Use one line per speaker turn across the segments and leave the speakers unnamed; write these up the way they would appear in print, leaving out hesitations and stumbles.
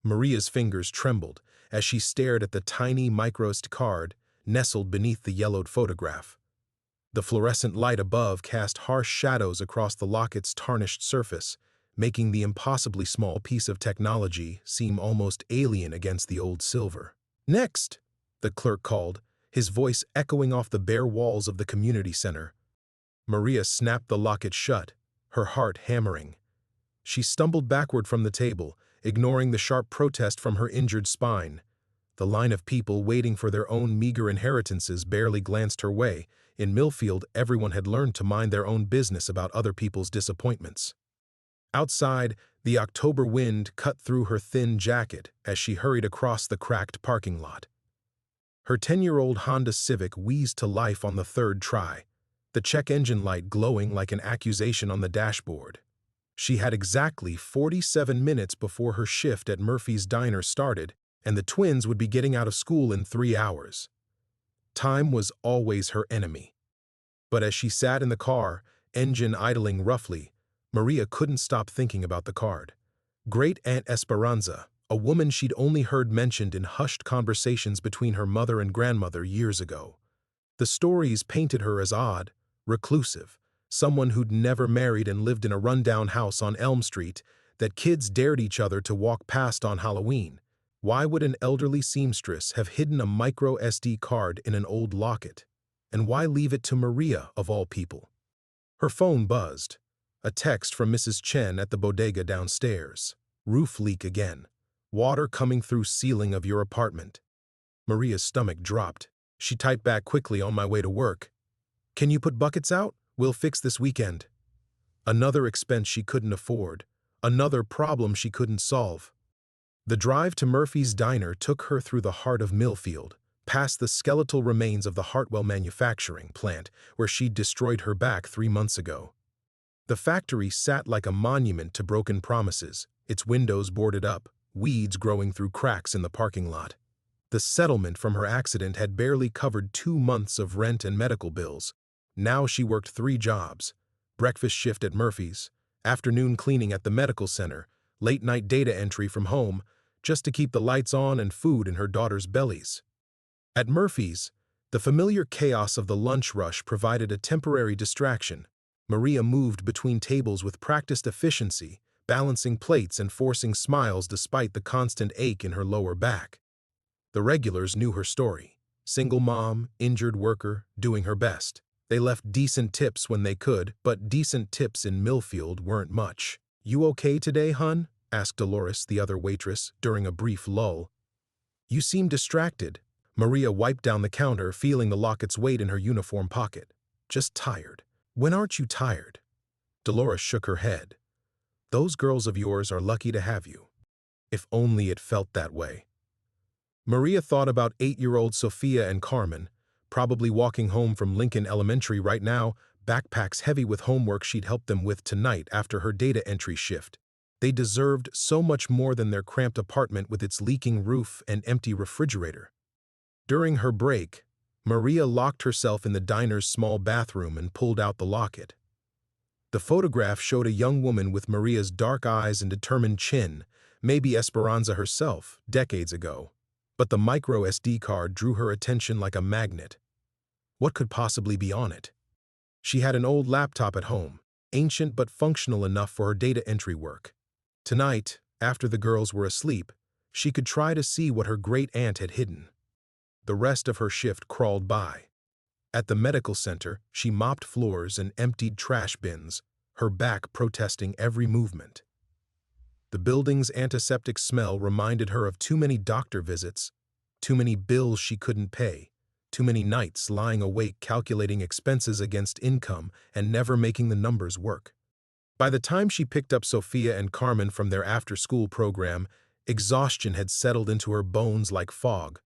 Maria's fingers trembled as she stared at the tiny micro-SD card nestled beneath the yellowed photograph. The fluorescent light above cast harsh shadows across the locket's tarnished surface, making the impossibly small piece of technology seem almost alien against the old silver. "Next!" the clerk called, his voice echoing off the bare walls of the community center. Maria snapped the locket shut, her heart hammering. She stumbled backward from the table, ignoring the sharp protest from her injured spine. The line of people waiting for their own meager inheritances barely glanced her way. In Millfield, everyone had learned to mind their own business about other people's disappointments. Outside, the October wind cut through her thin jacket as she hurried across the cracked parking lot. Her 10-year-old Honda Civic wheezed to life on the third try, the check engine light glowing like an accusation on the dashboard. She had exactly 47 minutes before her shift at Murphy's Diner started, and the twins would be getting out of school in 3 hours. Time was always her enemy. But as she sat in the car, engine idling roughly, Maria couldn't stop thinking about the card. Great Aunt Esperanza, a woman she'd only heard mentioned in hushed conversations between her mother and grandmother years ago. The stories painted her as odd, reclusive, someone who'd never married and lived in a rundown house on Elm Street that kids dared each other to walk past on Halloween. Why would an elderly seamstress have hidden a micro SD card in an old locket? And why leave it to Maria, of all people? Her phone buzzed. A text from Mrs. Chen at the bodega downstairs. "Roof leak again. Water coming through ceiling of your apartment." Maria's stomach dropped. She typed back quickly, "On my way to work. Can you put buckets out? We'll fix this weekend." Another expense she couldn't afford. Another problem she couldn't solve. The drive to Murphy's Diner took her through the heart of Millfield, past the skeletal remains of the Hartwell manufacturing plant where she'd destroyed her back 3 months ago. The factory sat like a monument to broken promises, its windows boarded up, weeds growing through cracks in the parking lot. The settlement from her accident had barely covered 2 months of rent and medical bills. Now she worked 3 jobs: breakfast shift at Murphy's, afternoon cleaning at the medical center, late-night data entry from home, just to keep the lights on and food in her daughters' bellies. At Murphy's, the familiar chaos of the lunch rush provided a temporary distraction. Maria moved between tables with practiced efficiency, balancing plates and forcing smiles despite the constant ache in her lower back. The regulars knew her story. Single mom, injured worker, doing her best. They left decent tips when they could, but decent tips in Millfield weren't much. "You okay today, hun?" asked Dolores, the other waitress, during a brief lull. "You seem distracted." Maria wiped down the counter, feeling the locket's weight in her uniform pocket. "Just tired." "When aren't you tired?" Dolores shook her head. "Those girls of yours are lucky to have you." If only it felt that way. Maria thought about 8-year-old Sophia and Carmen, probably walking home from Lincoln Elementary right now, backpacks heavy with homework she'd helped them with tonight after her data entry shift. They deserved so much more than their cramped apartment with its leaking roof and empty refrigerator. During her break, Maria locked herself in the diner's small bathroom and pulled out the locket. The photograph showed a young woman with Maria's dark eyes and determined chin, maybe Esperanza herself, decades ago. But the micro SD card drew her attention like a magnet. What could possibly be on it? She had an old laptop at home, ancient but functional enough for her data entry work. Tonight, after the girls were asleep, she could try to see what her great-aunt had hidden. The rest of her shift crawled by. At the medical center, she mopped floors and emptied trash bins, her back protesting every movement. The building's antiseptic smell reminded her of too many doctor visits, too many bills she couldn't pay, too many nights lying awake calculating expenses against income and never making the numbers work. By the time she picked up Sophia and Carmen from their after-school program, exhaustion had settled into her bones like fog.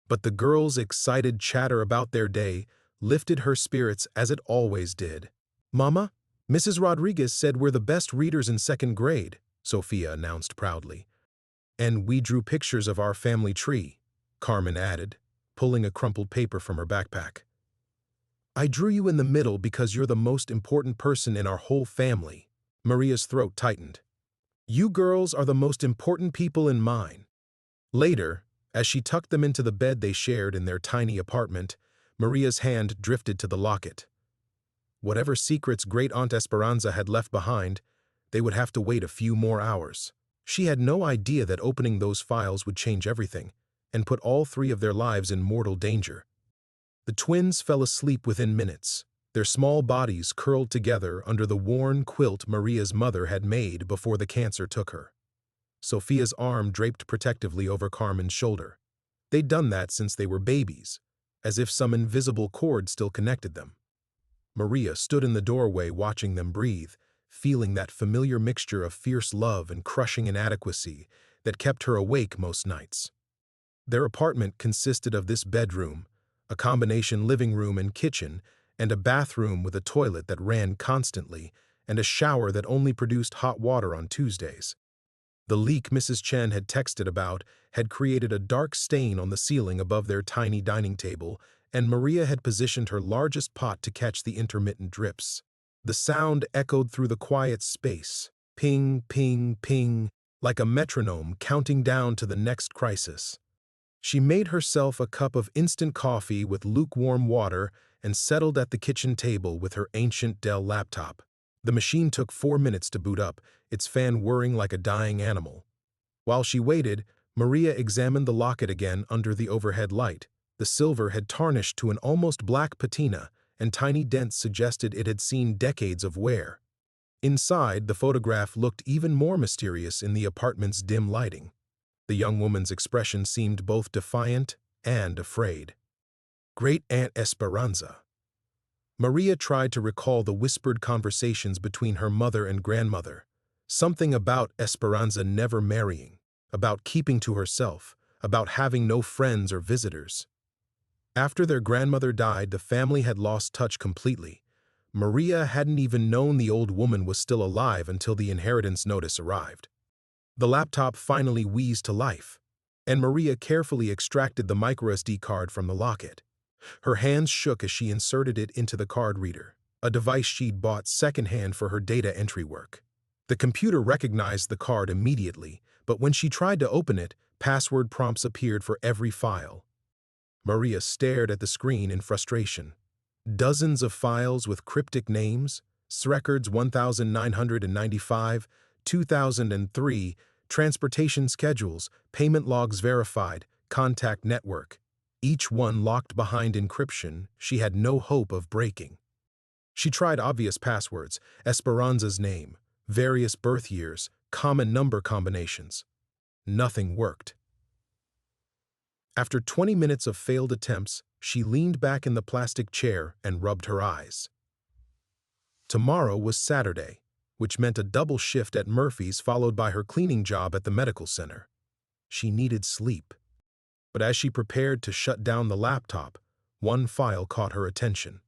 But the girls' excited chatter about their day lifted her spirits as it always did. "Mama, Mrs. Rodriguez said we're the best readers in 2nd grade, Sophia announced proudly. "And we drew pictures of our family tree," Carmen added, pulling a crumpled paper from her backpack. "I drew you in the middle because you're the most important person in our whole family." Maria's throat tightened. "You girls are the most important people in mine." Later, as she tucked them into the bed they shared in their tiny apartment, Maria's hand drifted to the locket. Whatever secrets Great Aunt Esperanza had left behind, they would have to wait a few more hours. She had no idea that opening those files would change everything and put all three of their lives in mortal danger. The twins fell asleep within minutes, their small bodies curled together under the worn quilt Maria's mother had made before the cancer took her. Sophia's arm draped protectively over Carmen's shoulder. They'd done that since they were babies, as if some invisible cord still connected them. Maria stood in the doorway watching them breathe, feeling that familiar mixture of fierce love and crushing inadequacy that kept her awake most nights. Their apartment consisted of this bedroom, a combination living room and kitchen, and a bathroom with a toilet that ran constantly and a shower that only produced hot water on Tuesdays. The leak Mrs. Chen had texted about had created a dark stain on the ceiling above their tiny dining table, and Maria had positioned her largest pot to catch the intermittent drips. The sound echoed through the quiet space, ping, ping, ping, like a metronome counting down to the next crisis. She made herself a cup of instant coffee with lukewarm water and settled at the kitchen table with her ancient Dell laptop. The machine took 4 minutes to boot up, its fan whirring like a dying animal. While she waited, Maria examined the locket again under the overhead light. The silver had tarnished to an almost black patina, and tiny dents suggested it had seen decades of wear. Inside, the photograph looked even more mysterious in the apartment's dim lighting. The young woman's expression seemed both defiant and afraid. Great Aunt Esperanza. Maria tried to recall the whispered conversations between her mother and grandmother. Something about Esperanza never marrying, about keeping to herself, about having no friends or visitors. After their grandmother died, the family had lost touch completely. Maria hadn't even known the old woman was still alive until the inheritance notice arrived. The laptop finally wheezed to life, and Maria carefully extracted the microSD card from the locket. Her hands shook as she inserted it into the card reader, a device she'd bought secondhand for her data entry work. The computer recognized the card immediately, but when she tried to open it, password prompts appeared for every file. Maria stared at the screen in frustration. Dozens of files with cryptic names, records 1995, 2003, transportation schedules, payment logs verified, contact network. Each one locked behind encryption she had no hope of breaking. She tried obvious passwords, Esperanza's name, various birth years, common number combinations. Nothing worked. After 20 minutes of failed attempts, she leaned back in the plastic chair and rubbed her eyes. Tomorrow was Saturday, which meant a double shift at Murphy's followed by her cleaning job at the medical center. She needed sleep. But as she prepared to shut down the laptop, one file caught her attention.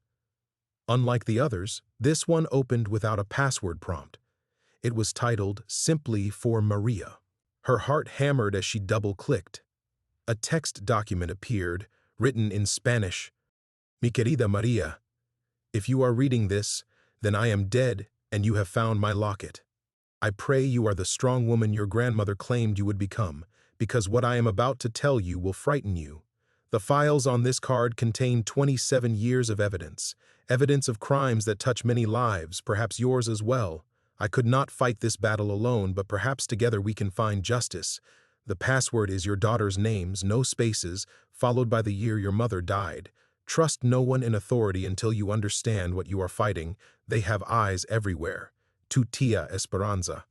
Unlike the others, this one opened without a password prompt. It was titled simply for Maria. Her heart hammered as she double-clicked. A text document appeared, written in Spanish. Mi querida Maria, if you are reading this, then I am dead and you have found my locket. I pray you are the strong woman your grandmother claimed you would become, because what I am about to tell you will frighten you. The files on this card contain 27 years of evidence of crimes that touch many lives, perhaps yours as well. I could not fight this battle alone, but perhaps together we can find justice. The password is your daughter's names, no spaces, followed by the year your mother died. Trust no one in authority until you understand what you are fighting. They have eyes everywhere. Tu tia Esperanza.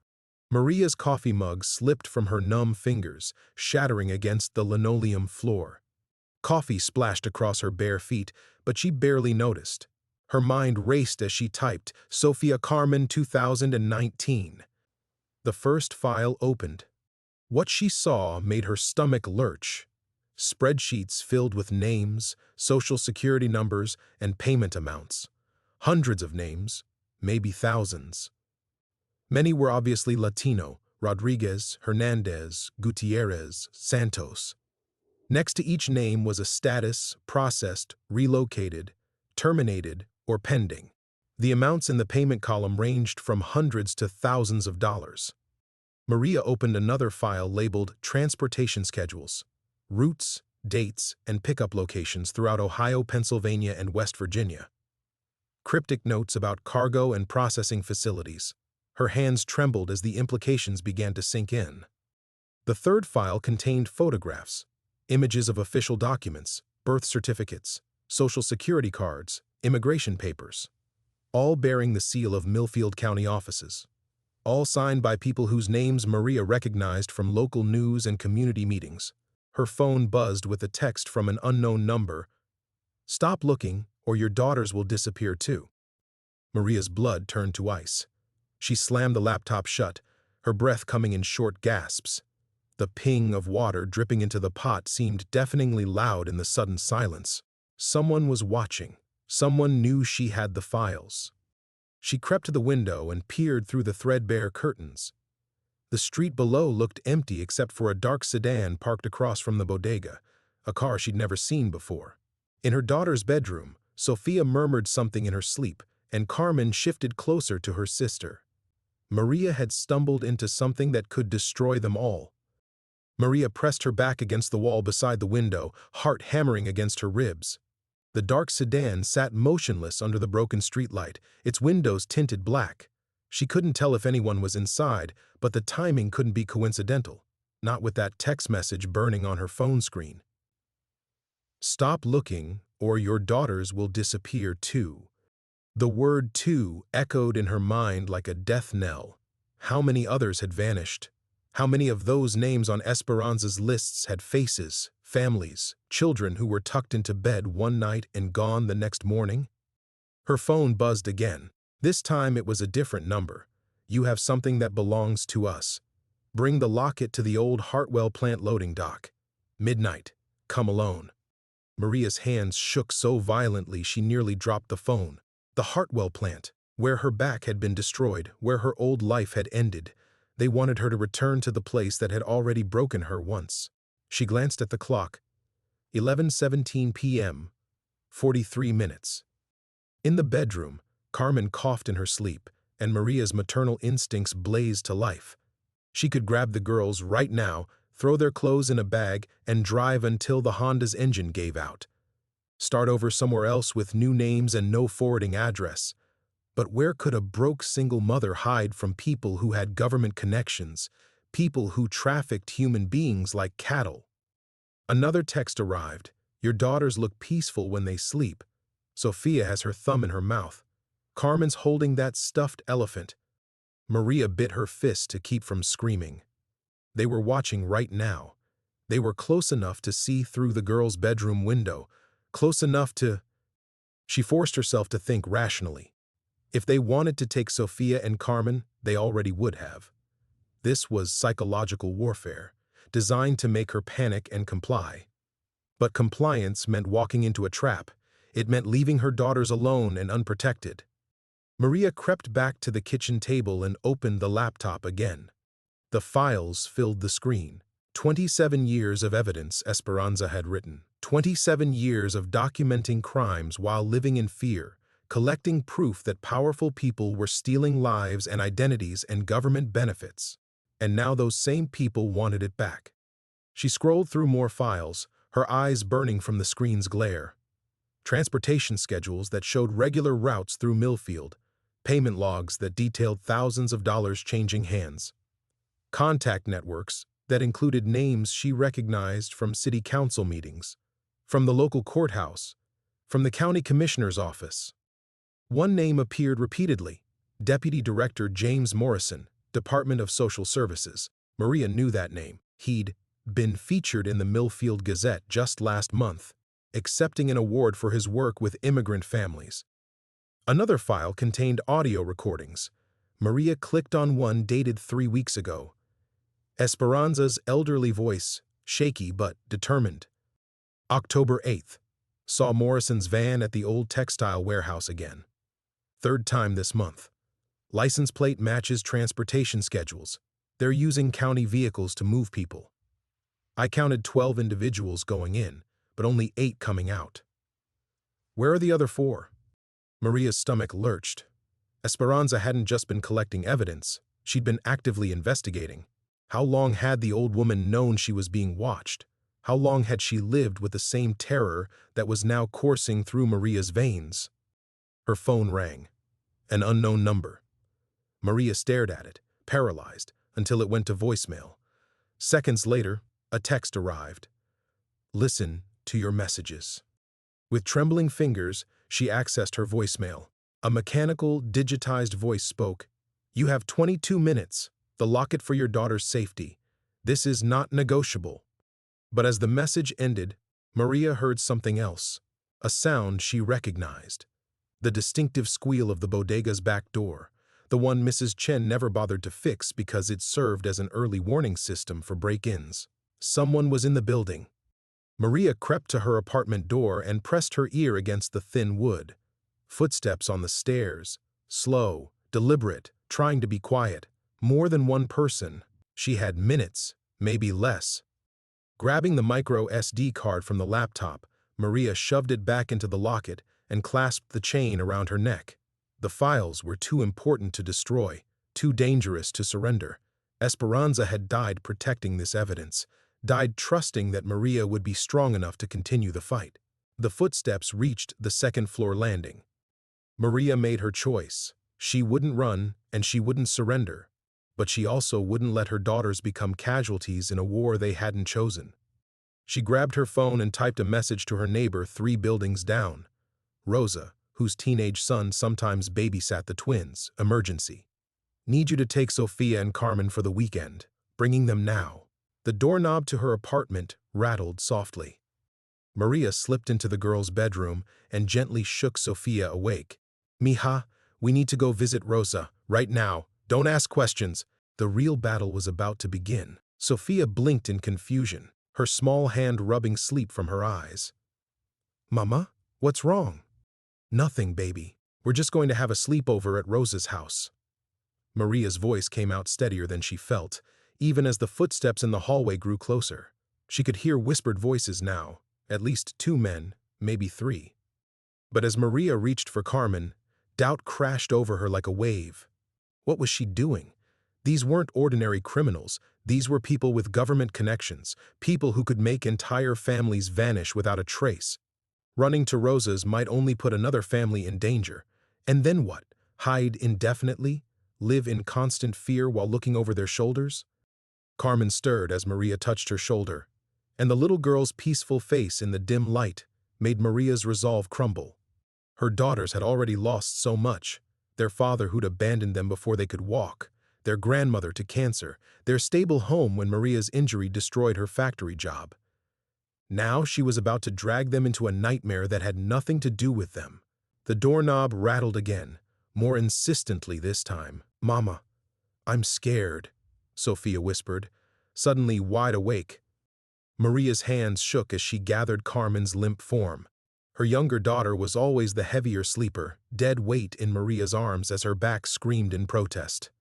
Maria's coffee mug slipped from her numb fingers, shattering against the linoleum floor. Coffee splashed across her bare feet, but she barely noticed. Her mind raced as she typed, Sofia Carmen 2019. The first file opened. What she saw made her stomach lurch. Spreadsheets filled with names, social security numbers, and payment amounts. Hundreds of names, maybe thousands. Many were obviously Latino: Rodriguez, Hernandez, Gutierrez, Santos. Next to each name was a status: processed, relocated, terminated, or pending. The amounts in the payment column ranged from hundreds to thousands of dollars. Maria opened another file labeled Transportation Schedules, Routes, Dates, and Pickup Locations throughout Ohio, Pennsylvania, and West Virginia. Cryptic notes about cargo and processing facilities. Her hands trembled as the implications began to sink in. The third file contained photographs, images of official documents, birth certificates, social security cards, immigration papers, all bearing the seal of Millfield County offices, all signed by people whose names Maria recognized from local news and community meetings. Her phone buzzed with a text from an unknown number. "Stop looking, or your daughters will disappear too." Maria's blood turned to ice. She slammed the laptop shut, her breath coming in short gasps. The ping of water dripping into the pot seemed deafeningly loud in the sudden silence. Someone was watching. Someone knew she had the files. She crept to the window and peered through the threadbare curtains. The street below looked empty except for a dark sedan parked across from the bodega, a car she'd never seen before. In her daughter's bedroom, Sophia murmured something in her sleep, and Carmen shifted closer to her sister. Maria had stumbled into something that could destroy them all. Maria pressed her back against the wall beside the window, heart hammering against her ribs. The dark sedan sat motionless under the broken streetlight, its windows tinted black. She couldn't tell if anyone was inside, but the timing couldn't be coincidental, not with that text message burning on her phone screen. "Stop looking, or your daughters will disappear too." The word "too" echoed in her mind like a death knell. How many others had vanished? How many of those names on Esperanza's lists had faces, families, children who were tucked into bed one night and gone the next morning? Her phone buzzed again. This time it was a different number. "You have something that belongs to us. Bring the locket to the old Hartwell plant loading dock. Midnight. Come alone." Maria's hands shook so violently she nearly dropped the phone. The Hartwell plant, where her back had been destroyed, where her old life had ended. They wanted her to return to the place that had already broken her once. She glanced at the clock. 11:17 p.m., 43 minutes. In the bedroom, Carmen coughed in her sleep, and Maria's maternal instincts blazed to life. She could grab the girls right now, throw their clothes in a bag, and drive until the Honda's engine gave out. Start over somewhere else with new names and no forwarding address. But where could a broke single mother hide from people who had government connections, people who trafficked human beings like cattle? Another text arrived. "Your daughters look peaceful when they sleep." Sophia has her thumb in her mouth. Carmen's holding that stuffed elephant. Maria bit her fist to keep from screaming. They were watching right now. They were close enough to see through the girl's bedroom window, close enough to... She forced herself to think rationally. If they wanted to take Sophia and Carmen, they already would have. This was psychological warfare, designed to make her panic and comply. But compliance meant walking into a trap. It meant leaving her daughters alone and unprotected. Maria crept back to the kitchen table and opened the laptop again. The files filled the screen. 27 years of evidence, Esperanza had written. 27 years of documenting crimes while living in fear, collecting proof that powerful people were stealing lives and identities and government benefits. And now those same people wanted it back. She scrolled through more files, her eyes burning from the screen's glare. Transportation schedules that showed regular routes through Millfield, payment logs that detailed thousands of dollars changing hands, contact networks that included names she recognized from city council meetings, from the local courthouse, from the county commissioner's office. One name appeared repeatedly: Deputy Director James Morrison, Department of Social Services. Maria knew that name. He'd been featured in the Millfield Gazette just last month, accepting an award for his work with immigrant families. Another file contained audio recordings. Maria clicked on one dated 3 weeks ago. Esperanza's elderly voice, shaky but determined. October 8th. Saw Morrison's van at the old textile warehouse again. Third time this month. License plate matches transportation schedules. They're using county vehicles to move people. I counted 12 individuals going in, but only 8 coming out. Where are the other 4? Maria's stomach lurched. Esperanza hadn't just been collecting evidence, she'd been actively investigating. How long had the old woman known she was being watched? How long had she lived with the same terror that was now coursing through Maria's veins? Her phone rang. An unknown number. Maria stared at it, paralyzed, until it went to voicemail. Seconds later, a text arrived. Listen to your messages. With trembling fingers, she accessed her voicemail. A mechanical, digitized voice spoke. You have 22 minutes, the locket for your daughter's safety. This is not negotiable. But as the message ended, Maria heard something else, a sound she recognized. The distinctive squeal of the bodega's back door, the one Mrs. Chen never bothered to fix because it served as an early warning system for break-ins. Someone was in the building. Maria crept to her apartment door and pressed her ear against the thin wood. Footsteps on the stairs, slow, deliberate, trying to be quiet. More than one person. She had minutes, maybe less. Grabbing the micro SD card from the laptop, Maria shoved it back into the locket and clasped the chain around her neck. The files were too important to destroy, too dangerous to surrender. Esperanza had died protecting this evidence, died trusting that Maria would be strong enough to continue the fight. The footsteps reached the second-floor landing. Maria made her choice. She wouldn't run and she wouldn't surrender, but she also wouldn't let her daughters become casualties in a war they hadn't chosen. She grabbed her phone and typed a message to her neighbor 3 buildings down. Rosa, whose teenage son sometimes babysat the twins, emergency. Need you to take Sophia and Carmen for the weekend. Bringing them now. The doorknob to her apartment rattled softly. Maria slipped into the girl's bedroom and gently shook Sophia awake. Mija, we need to go visit Rosa, right now. Don't ask questions. The real battle was about to begin. Sophia blinked in confusion, her small hand rubbing sleep from her eyes. Mama, what's wrong? Nothing, baby. We're just going to have a sleepover at Rosa's house. Maria's voice came out steadier than she felt, even as the footsteps in the hallway grew closer. She could hear whispered voices now, at least 2 men, maybe 3. But as Maria reached for Carmen, doubt crashed over her like a wave. What was she doing? These weren't ordinary criminals. These were people with government connections, people who could make entire families vanish without a trace. Running to Rosa's might only put another family in danger. And then what? Hide indefinitely? Live in constant fear while looking over their shoulders? Carmen stirred as Maria touched her shoulder, and the little girl's peaceful face in the dim light made Maria's resolve crumble. Her daughters had already lost so much. Their father who'd abandoned them before they could walk, their grandmother to cancer, their stable home when Maria's injury destroyed her factory job. Now she was about to drag them into a nightmare that had nothing to do with them. The doorknob rattled again, more insistently this time. Mama, I'm scared, Sophia whispered, suddenly wide awake. Maria's hands shook as she gathered Carmen's limp form. Her younger daughter was always the heavier sleeper, dead weight in Maria's arms as her back screamed in protest.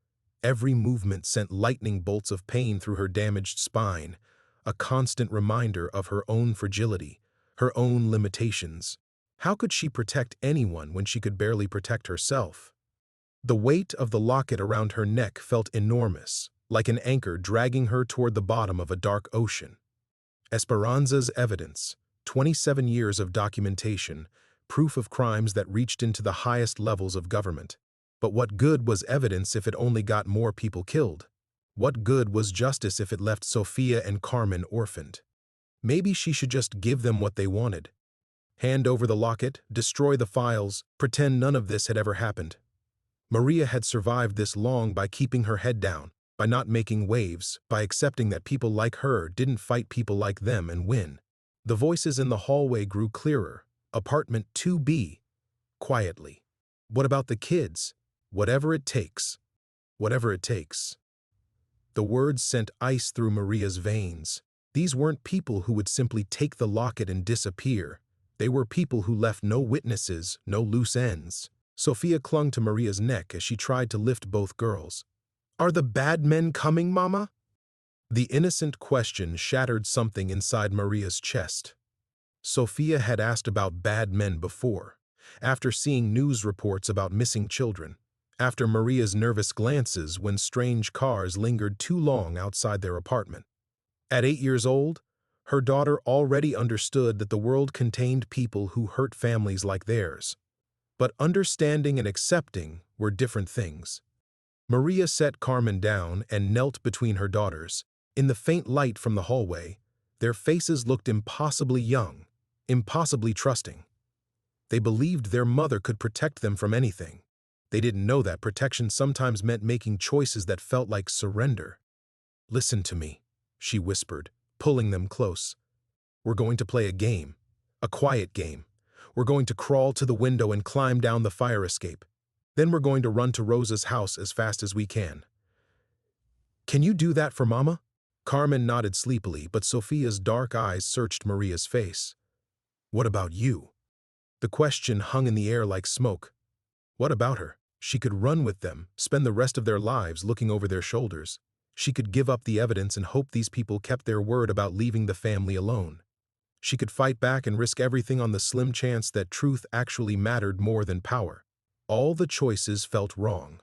Every movement sent lightning bolts of pain through her damaged spine, a constant reminder of her own fragility, her own limitations. How could she protect anyone when she could barely protect herself? The weight of the locket around her neck felt enormous, like an anchor dragging her toward the bottom of a dark ocean. Esperanza's evidence, 27 years of documentation, proof of crimes that reached into the highest levels of government. But what good was evidence if it only got more people killed? What good was justice if it left Sophia and Carmen orphaned? Maybe she should just give them what they wanted. Hand over the locket, destroy the files, pretend none of this had ever happened. Maria had survived this long by keeping her head down, by not making waves, by accepting that people like her didn't fight people like them and win. The voices in the hallway grew clearer. Apartment 2B. Quietly. What about the kids? Whatever it takes. Whatever it takes. The words sent ice through Maria's veins. These weren't people who would simply take the locket and disappear. They were people who left no witnesses, no loose ends. Sophia clung to Maria's neck as she tried to lift both girls. Are the bad men coming, Mama? The innocent question shattered something inside Maria's chest. Sophia had asked about bad men before, after seeing news reports about missing children, after Maria's nervous glances when strange cars lingered too long outside their apartment. At 8 years old, her daughter already understood that the world contained people who hurt families like theirs. But understanding and accepting were different things. Maria set Carmen down and knelt between her daughters. In the faint light from the hallway, their faces looked impossibly young, impossibly trusting. They believed their mother could protect them from anything. They didn't know that protection sometimes meant making choices that felt like surrender. "Listen to me," she whispered, pulling them close. "We're going to play a game, a quiet game. We're going to crawl to the window and climb down the fire escape. Then we're going to run to Rosa's house as fast as we can. Can you do that for Mama?" Carmen nodded sleepily, but Sophia's dark eyes searched Maria's face. "What about you?" The question hung in the air like smoke. What about her? She could run with them, spend the rest of their lives looking over their shoulders. She could give up the evidence and hope these people kept their word about leaving the family alone. She could fight back and risk everything on the slim chance that truth actually mattered more than power. All the choices felt wrong.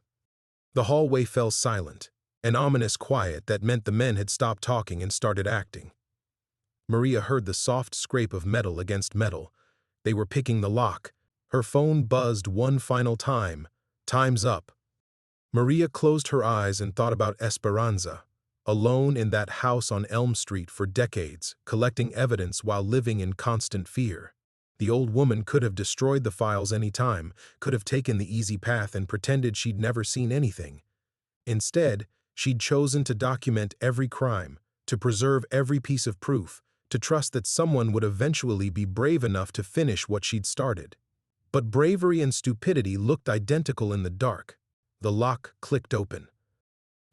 The hallway fell silent, an ominous quiet that meant the men had stopped talking and started acting. Maria heard the soft scrape of metal against metal. They were picking the lock. Her phone buzzed one final time. "Time's up." Maria closed her eyes and thought about Esperanza, alone in that house on Elm Street for decades, collecting evidence while living in constant fear. The old woman could have destroyed the files any time, could have taken the easy path and pretended she'd never seen anything. Instead, she'd chosen to document every crime, to preserve every piece of proof, to trust that someone would eventually be brave enough to finish what she'd started. But bravery and stupidity looked identical in the dark. The lock clicked open.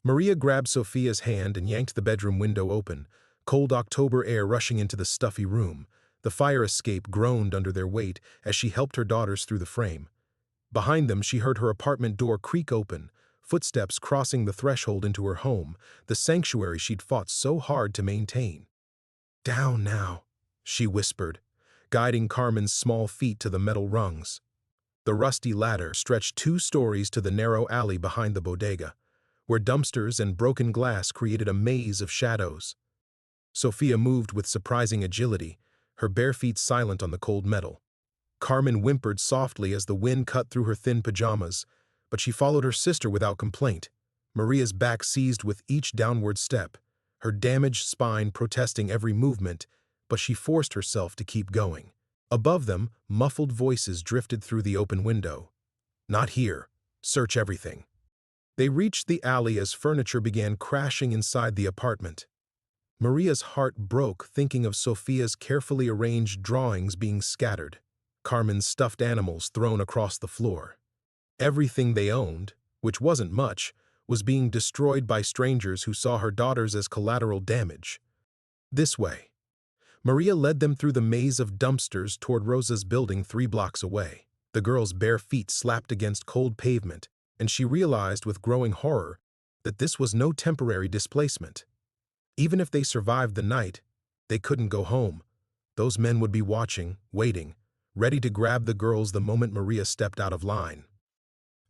Maria grabbed Sophia's hand and yanked the bedroom window open, cold October air rushing into the stuffy room. The fire escape groaned under their weight as she helped her daughters through the frame. Behind them, she heard her apartment door creak open, footsteps crossing the threshold into her home, the sanctuary she'd fought so hard to maintain. "Down now," she whispered, guiding Carmen's small feet to the metal rungs. The rusty ladder stretched 2 stories to the narrow alley behind the bodega, where dumpsters and broken glass created a maze of shadows. Sophia moved with surprising agility, her bare feet silent on the cold metal. Carmen whimpered softly as the wind cut through her thin pajamas, but she followed her sister without complaint. Maria's back seized with each downward step, her damaged spine protesting every movement, but she forced herself to keep going. Above them, muffled voices drifted through the open window. "Not here. Search everything." They reached the alley as furniture began crashing inside the apartment. Maria's heart broke thinking of Sophia's carefully arranged drawings being scattered, Carmen's stuffed animals thrown across the floor. Everything they owned, which wasn't much, was being destroyed by strangers who saw her daughters as collateral damage. "This way." Maria led them through the maze of dumpsters toward Rosa's building 3 blocks away. The girls' bare feet slapped against cold pavement, and she realized with growing horror that this was no temporary displacement. Even if they survived the night, they couldn't go home. Those men would be watching, waiting, ready to grab the girls the moment Maria stepped out of line.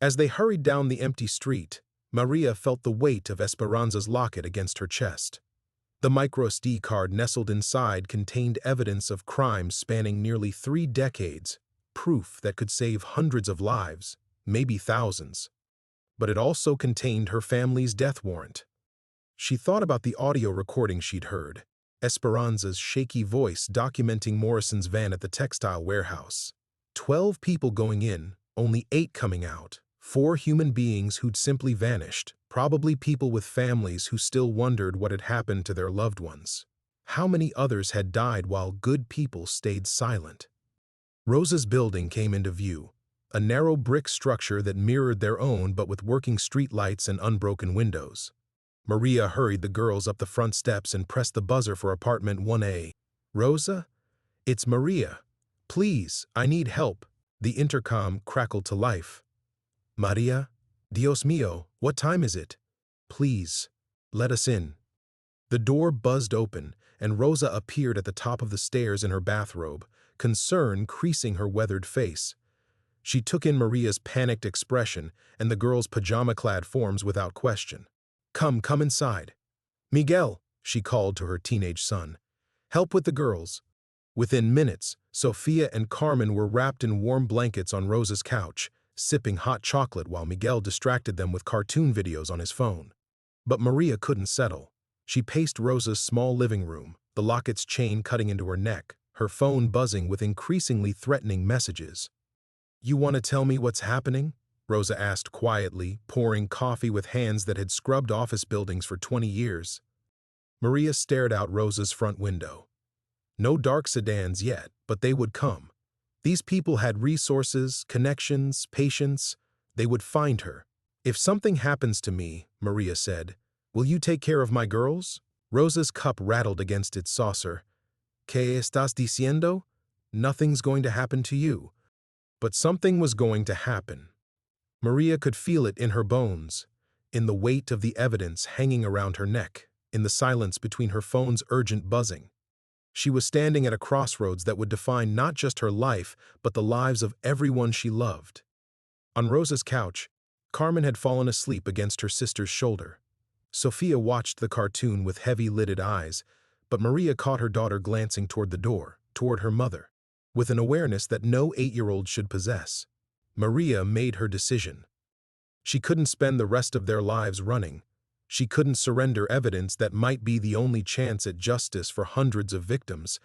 As they hurried down the empty street, Maria felt the weight of Esperanza's locket against her chest. The microSD card nestled inside contained evidence of crimes spanning nearly 3 decades, proof that could save hundreds of lives, maybe thousands. But it also contained her family's death warrant. She thought about the audio recording she'd heard, Esperanza's shaky voice documenting Morrison's van at the textile warehouse. 12 people going in, only 8 coming out. 4 human beings who'd simply vanished, probably people with families who still wondered what had happened to their loved ones. How many others had died while good people stayed silent? Rosa's building came into view, a narrow brick structure that mirrored their own but with working streetlights and unbroken windows. Maria hurried the girls up the front steps and pressed the buzzer for apartment 1A. "Rosa? It's Maria. Please, I need help." The intercom crackled to life. "Maria? Dios mío, what time is it? Please, let us in." The door buzzed open, and Rosa appeared at the top of the stairs in her bathrobe, concern creasing her weathered face. She took in Maria's panicked expression and the girl's pajama-clad forms without question. Come inside. Miguel, she called to her teenage son. Help with the girls. Within minutes, Sofia and Carmen were wrapped in warm blankets on Rosa's couch, sipping hot chocolate while Miguel distracted them with cartoon videos on his phone. But Maria couldn't settle. She paced Rosa's small living room, the locket's chain cutting into her neck, her phone buzzing with increasingly threatening messages. You want to tell me what's happening? Rosa asked quietly, pouring coffee with hands that had scrubbed office buildings for 20 years. Maria stared out Rosa's front window. No dark sedans yet, but they would come. These people had resources, connections, patience. They would find her. If something happens to me, Maria said, will you take care of my girls? Rosa's cup rattled against its saucer. ¿Qué estás diciendo? Nothing's going to happen to you. But something was going to happen. Maria could feel it in her bones, in the weight of the evidence hanging around her neck, in the silence between her phone's urgent buzzing. She was standing at a crossroads that would define not just her life, but the lives of everyone she loved. On Rosa's couch, Carmen had fallen asleep against her sister's shoulder. Sofia watched the cartoon with heavy-lidded eyes, but Maria caught her daughter glancing toward the door, toward her mother, with an awareness that no 8-year-old should possess. Maria made her decision. She couldn't spend the rest of their lives running. She couldn't surrender evidence that might be the only chance at justice for hundreds of victims,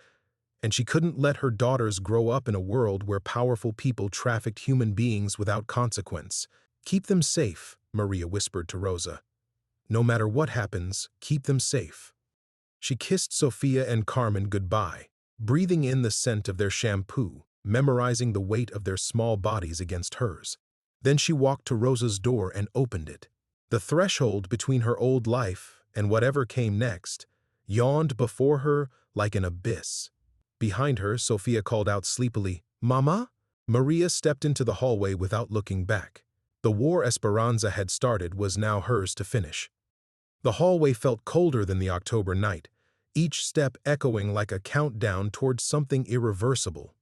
and she couldn't let her daughters grow up in a world where powerful people trafficked human beings without consequence. Keep them safe, Maria whispered to Rosa. No matter what happens, keep them safe. She kissed Sofia and Carmen goodbye, breathing in the scent of their shampoo, memorizing the weight of their small bodies against hers. Then she walked to Rosa's door and opened it. The threshold between her old life and whatever came next yawned before her like an abyss. Behind her, Sofia called out sleepily, "Mama?" Maria stepped into the hallway without looking back. The war Esperanza had started was now hers to finish. The hallway felt colder than the October night, each step echoing like a countdown towards something irreversible.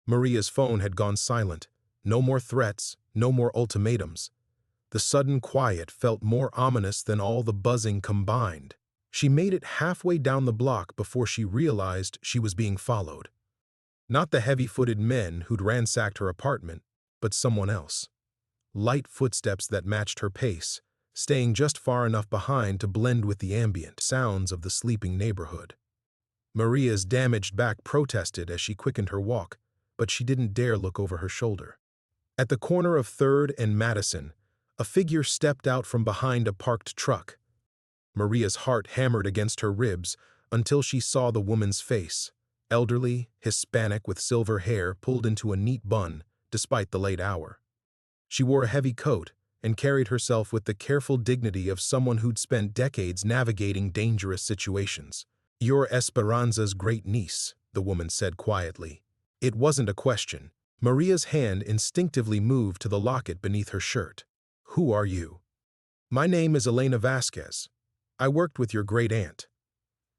Maria's phone had gone silent. No more threats, no more ultimatums. The sudden quiet felt more ominous than all the buzzing combined. She made it halfway down the block before she realized she was being followed. Not the heavy-footed men who'd ransacked her apartment, but someone else. Light footsteps that matched her pace, staying just far enough behind to blend with the ambient sounds of the sleeping neighborhood. Maria's damaged back protested as she quickened her walk, but she didn't dare look over her shoulder. At the corner of 3rd and Madison, a figure stepped out from behind a parked truck. Maria's heart hammered against her ribs until she saw the woman's face, elderly, Hispanic with silver hair pulled into a neat bun, despite the late hour. She wore a heavy coat and carried herself with the careful dignity of someone who'd spent decades navigating dangerous situations. "You're Esperanza's great niece," the woman said quietly. It wasn't a question. Maria's hand instinctively moved to the locket beneath her shirt. "Who are you?" "My name is Elena Vasquez. I worked with your great-aunt."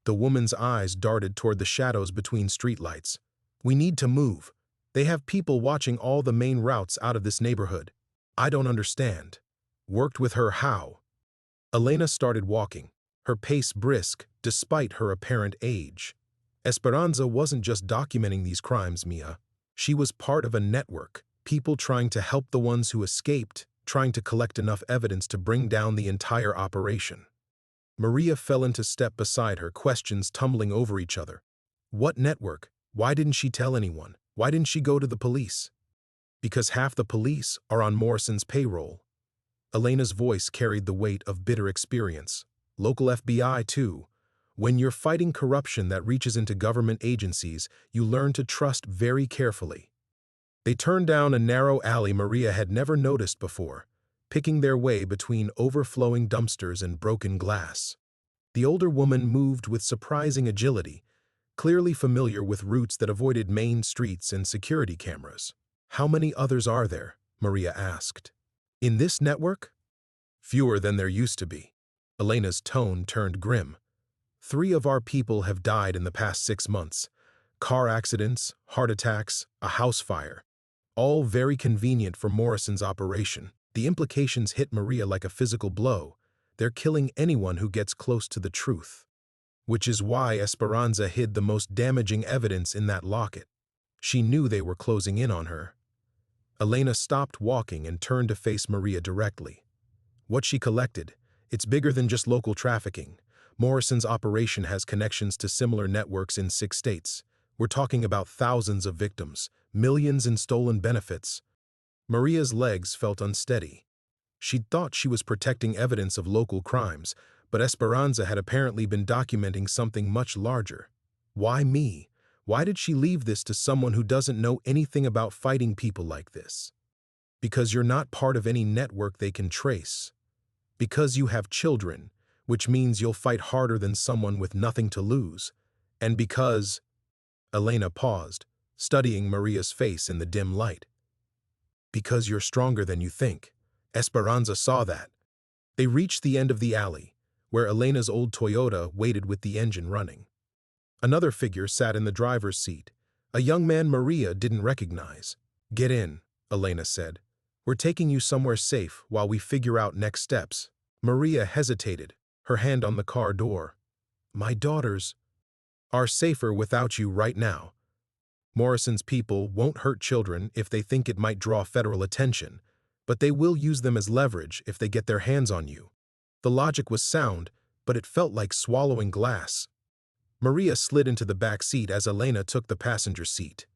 The woman's eyes darted toward the shadows between streetlights. "We need to move. They have people watching all the main routes out of this neighborhood." "I don't understand." "Worked with her how?" Elena started walking, her pace brisk despite her apparent age. Esperanza wasn't just documenting these crimes, Mia. She was part of a network, people trying to help the ones who escaped, trying to collect enough evidence to bring down the entire operation. Maria fell into step beside her, questions tumbling over each other. What network? Why didn't she tell anyone? Why didn't she go to the police? Because half the police are on Morrison's payroll. Elena's voice carried the weight of bitter experience. Local FBI, too. When you're fighting corruption that reaches into government agencies, you learn to trust very carefully. They turned down a narrow alley Maria had never noticed before, picking their way between overflowing dumpsters and broken glass. The older woman moved with surprising agility, clearly familiar with routes that avoided main streets and security cameras. "How many others are there?" Maria asked. "In this network?" "Fewer than there used to be." Elena's tone turned grim. 3 of our people have died in the past 6 months. Car accidents, heart attacks, a house fire. All very convenient for Morrison's operation. The implications hit Maria like a physical blow. They're killing anyone who gets close to the truth. Which is why Esperanza hid the most damaging evidence in that locket. She knew they were closing in on her. Elena stopped walking and turned to face Maria directly. What she collected, it's bigger than just local trafficking. Morrison's operation has connections to similar networks in 6 states. We're talking about thousands of victims, millions in stolen benefits. Maria's legs felt unsteady. She'd thought she was protecting evidence of local crimes, but Esperanza had apparently been documenting something much larger. Why me? Why did she leave this to someone who doesn't know anything about fighting people like this? Because you're not part of any network they can trace. Because you have children, which means you'll fight harder than someone with nothing to lose. And because... Elena paused, studying Maria's face in the dim light. Because you're stronger than you think. Esperanza saw that. They reached the end of the alley, where Elena's old Toyota waited with the engine running. Another figure sat in the driver's seat, a young man Maria didn't recognize. "Get in," Elena said. "We're taking you somewhere safe while we figure out next steps." Maria hesitated, her hand on the car door. "My daughters are safer without you right now. Morrison's people won't hurt children if they think it might draw federal attention, but they will use them as leverage if they get their hands on you." The logic was sound, but it felt like swallowing glass. Maria slid into the back seat as Elena took the passenger seat.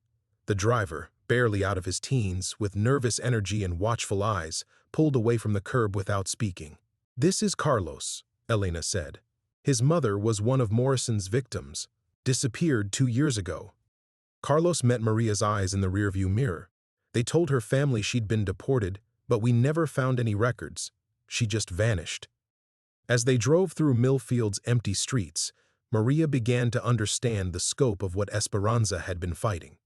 The driver, barely out of his teens, with nervous energy and watchful eyes, pulled away from the curb without speaking. "This is Carlos," Elena said. "His mother was one of Morrison's victims, disappeared 2 years ago." Carlos met Maria's eyes in the rearview mirror. They told her family she'd been deported, but we never found any records. She just vanished. As they drove through Millfield's empty streets, Maria began to understand the scope of what Esperanza had been fighting.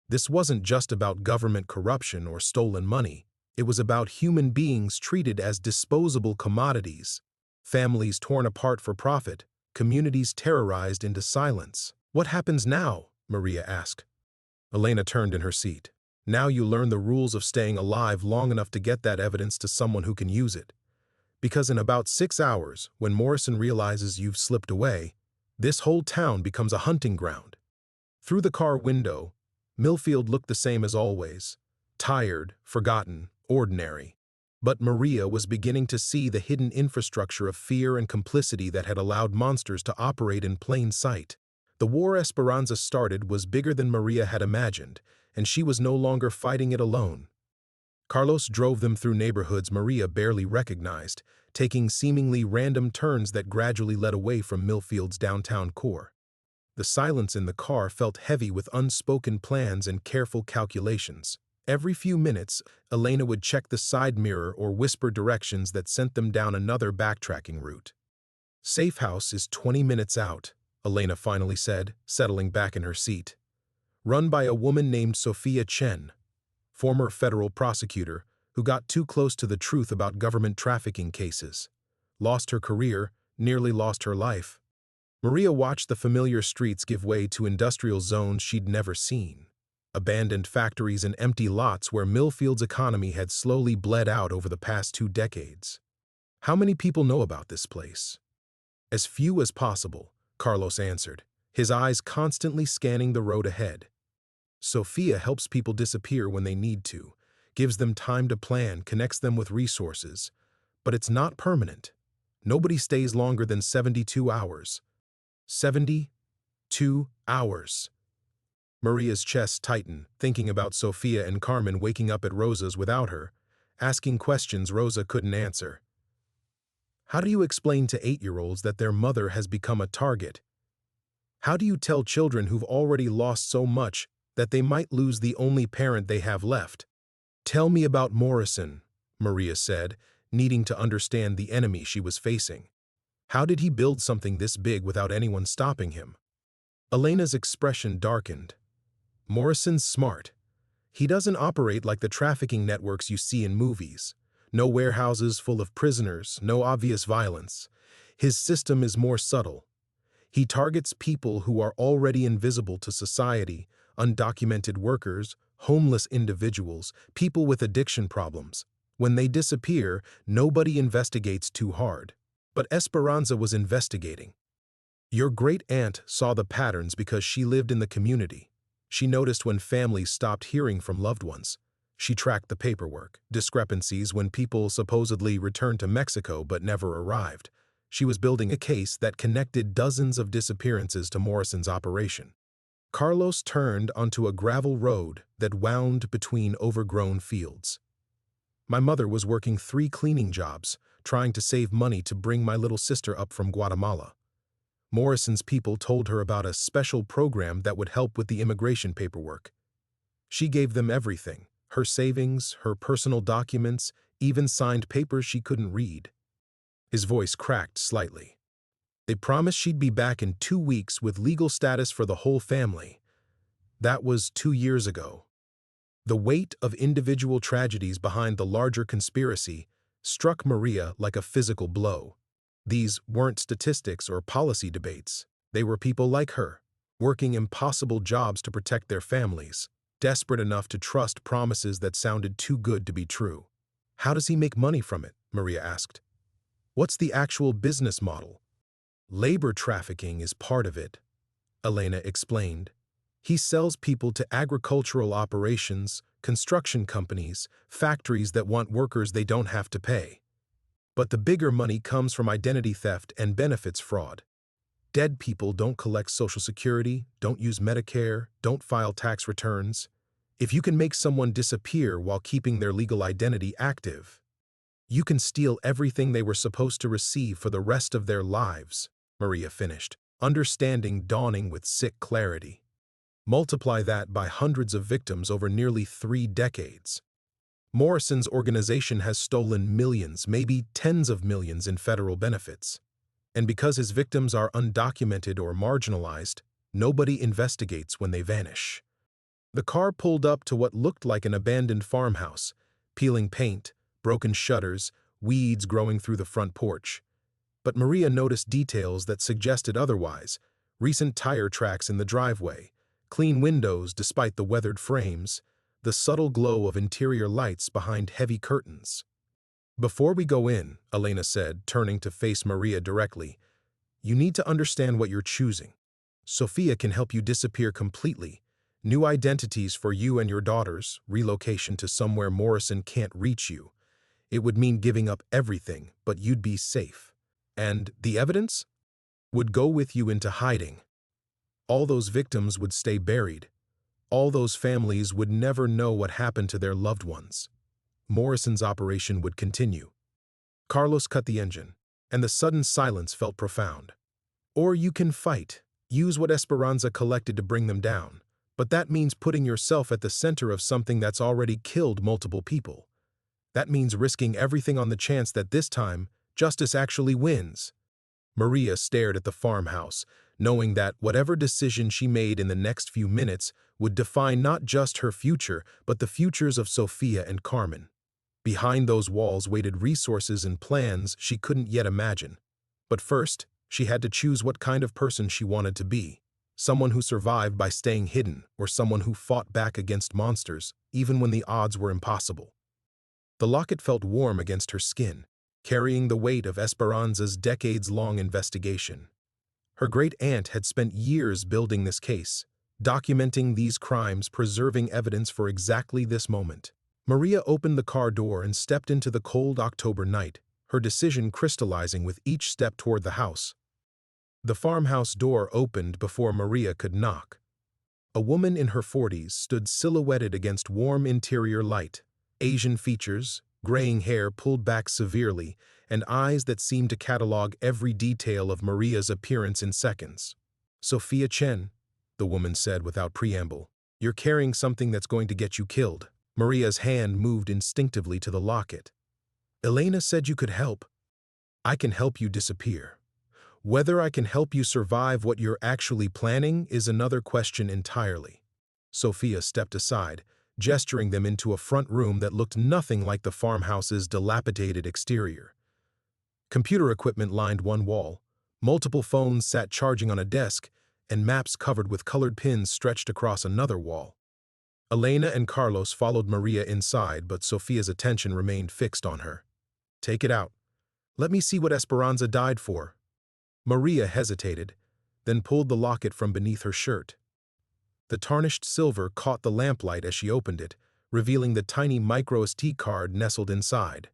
This wasn't just about government corruption or stolen money. It was about human beings treated as disposable commodities, families torn apart for profit, communities terrorized into silence. "What happens now?" Maria asked. Elena turned in her seat. "Now you learn the rules of staying alive long enough to get that evidence to someone who can use it. Because in about 6 hours, when Morrison realizes you've slipped away, this whole town becomes a hunting ground." Through the car window, Millfield looked the same as always, tired, forgotten, ordinary. But Maria was beginning to see the hidden infrastructure of fear and complicity that had allowed monsters to operate in plain sight. The war Esperanza started was bigger than Maria had imagined, and she was no longer fighting it alone. Carlos drove them through neighborhoods Maria barely recognized, taking seemingly random turns that gradually led away from Millfield's downtown core. The silence in the car felt heavy with unspoken plans and careful calculations. Every few minutes, Elena would check the side mirror or whisper directions that sent them down another backtracking route. "Safe house is 20 minutes out," Elena finally said, settling back in her seat. "Run by a woman named Sophia Chen, former federal prosecutor who got too close to the truth about government trafficking cases. Lost her career, nearly lost her life." Maria watched the familiar streets give way to industrial zones she'd never seen. Abandoned factories and empty lots where Millfield's economy had slowly bled out over the past 2 decades. "How many people know about this place?" "As few as possible," Carlos answered, his eyes constantly scanning the road ahead. "Sophia helps people disappear when they need to, gives them time to plan, connects them with resources. But it's not permanent. Nobody stays longer than 72 hours. 72 hours. Maria's chest tightened, thinking about Sophia and Carmen waking up at Rosa's without her, asking questions Rosa couldn't answer. How do you explain to 8-year-olds that their mother has become a target? How do you tell children who've already lost so much that they might lose the only parent they have left? "Tell me about Morrison," Maria said, needing to understand the enemy she was facing. How did he build something this big without anyone stopping him? Elena's expression darkened. "Morrison's smart. He doesn't operate like the trafficking networks you see in movies. No warehouses full of prisoners, no obvious violence. His system is more subtle. He targets people who are already invisible to society, undocumented workers, homeless individuals, people with addiction problems. When they disappear, nobody investigates too hard. But Esperanza was investigating. Your great-aunt saw the patterns because she lived in the community. She noticed when families stopped hearing from loved ones. She tracked the paperwork, discrepancies when people supposedly returned to Mexico but never arrived. She was building a case that connected dozens of disappearances to Morrison's operation. Carlos turned onto a gravel road that wound between overgrown fields. My mother was working 3 cleaning jobs, trying to save money to bring my little sister up from Guatemala. Morrison's people told her about a special program that would help with the immigration paperwork. She gave them everything, her savings, her personal documents, even signed papers she couldn't read. His voice cracked slightly. They promised she'd be back in 2 weeks with legal status for the whole family. That was 2 years ago. The weight of individual tragedies behind the larger conspiracy struck Maria like a physical blow. These weren't statistics or policy debates. They were people like her, working impossible jobs to protect their families, desperate enough to trust promises that sounded too good to be true. How does he make money from it? Maria asked. What's the actual business model? Labor trafficking is part of it, Elena explained. He sells people to agricultural operations, construction companies, factories that want workers they don't have to pay. But the bigger money comes from identity theft and benefits fraud. Dead people don't collect Social Security, don't use Medicare, don't file tax returns. If you can make someone disappear while keeping their legal identity active, you can steal everything they were supposed to receive for the rest of their lives, Maria finished, understanding dawning with sick clarity. Multiply that by hundreds of victims over nearly 3 decades. Morrison's organization has stolen millions, maybe tens of millions in federal benefits. And because his victims are undocumented or marginalized, nobody investigates when they vanish. The car pulled up to what looked like an abandoned farmhouse, peeling paint, broken shutters, weeds growing through the front porch. But Maria noticed details that suggested otherwise: recent tire tracks in the driveway, clean windows despite the weathered frames, the subtle glow of interior lights behind heavy curtains. Before we go in, Elena said, turning to face Maria directly, you need to understand what you're choosing. Sophia can help you disappear completely. New identities for you and your daughters, relocation to somewhere Morrison can't reach you. It would mean giving up everything, but you'd be safe. And the evidence? Would go with you into hiding. All those victims would stay buried. All those families would never know what happened to their loved ones. Morrison's operation would continue. Carlos cut the engine, and the sudden silence felt profound. Or you can fight, use what Esperanza collected to bring them down, but that means putting yourself at the center of something that's already killed multiple people. That means risking everything on the chance that this time, justice actually wins. Maria stared at the farmhouse, knowing that whatever decision she made in the next few minutes would define not just her future, but the futures of Sophia and Carmen. Behind those walls waited resources and plans she couldn't yet imagine. But first, she had to choose what kind of person she wanted to be. Someone who survived by staying hidden, or someone who fought back against monsters, even when the odds were impossible. The locket felt warm against her skin, carrying the weight of Esperanza's decades-long investigation. Her great-aunt had spent years building this case, documenting these crimes, preserving evidence for exactly this moment. Maria opened the car door and stepped into the cold October night, her decision crystallizing with each step toward the house. The farmhouse door opened before Maria could knock. A woman in her 40s stood silhouetted against warm interior light, Asian features, graying hair pulled back severely, and eyes that seemed to catalog every detail of Maria's appearance in seconds. "Sophia Chen," the woman said without preamble, "you're carrying something that's going to get you killed." Maria's hand moved instinctively to the locket. "Elena said you could help." "I can help you disappear. Whether I can help you survive what you're actually planning is another question entirely." Sophia stepped aside, gesturing them into a front room that looked nothing like the farmhouse's dilapidated exterior. Computer equipment lined one wall, multiple phones sat charging on a desk, and maps covered with colored pins stretched across another wall. Elena and Carlos followed Maria inside, but Sofia's attention remained fixed on her. "Take it out. Let me see what Esperanza died for." Maria hesitated, then pulled the locket from beneath her shirt. The tarnished silver caught the lamplight as she opened it, revealing the tiny micro-SD card nestled inside.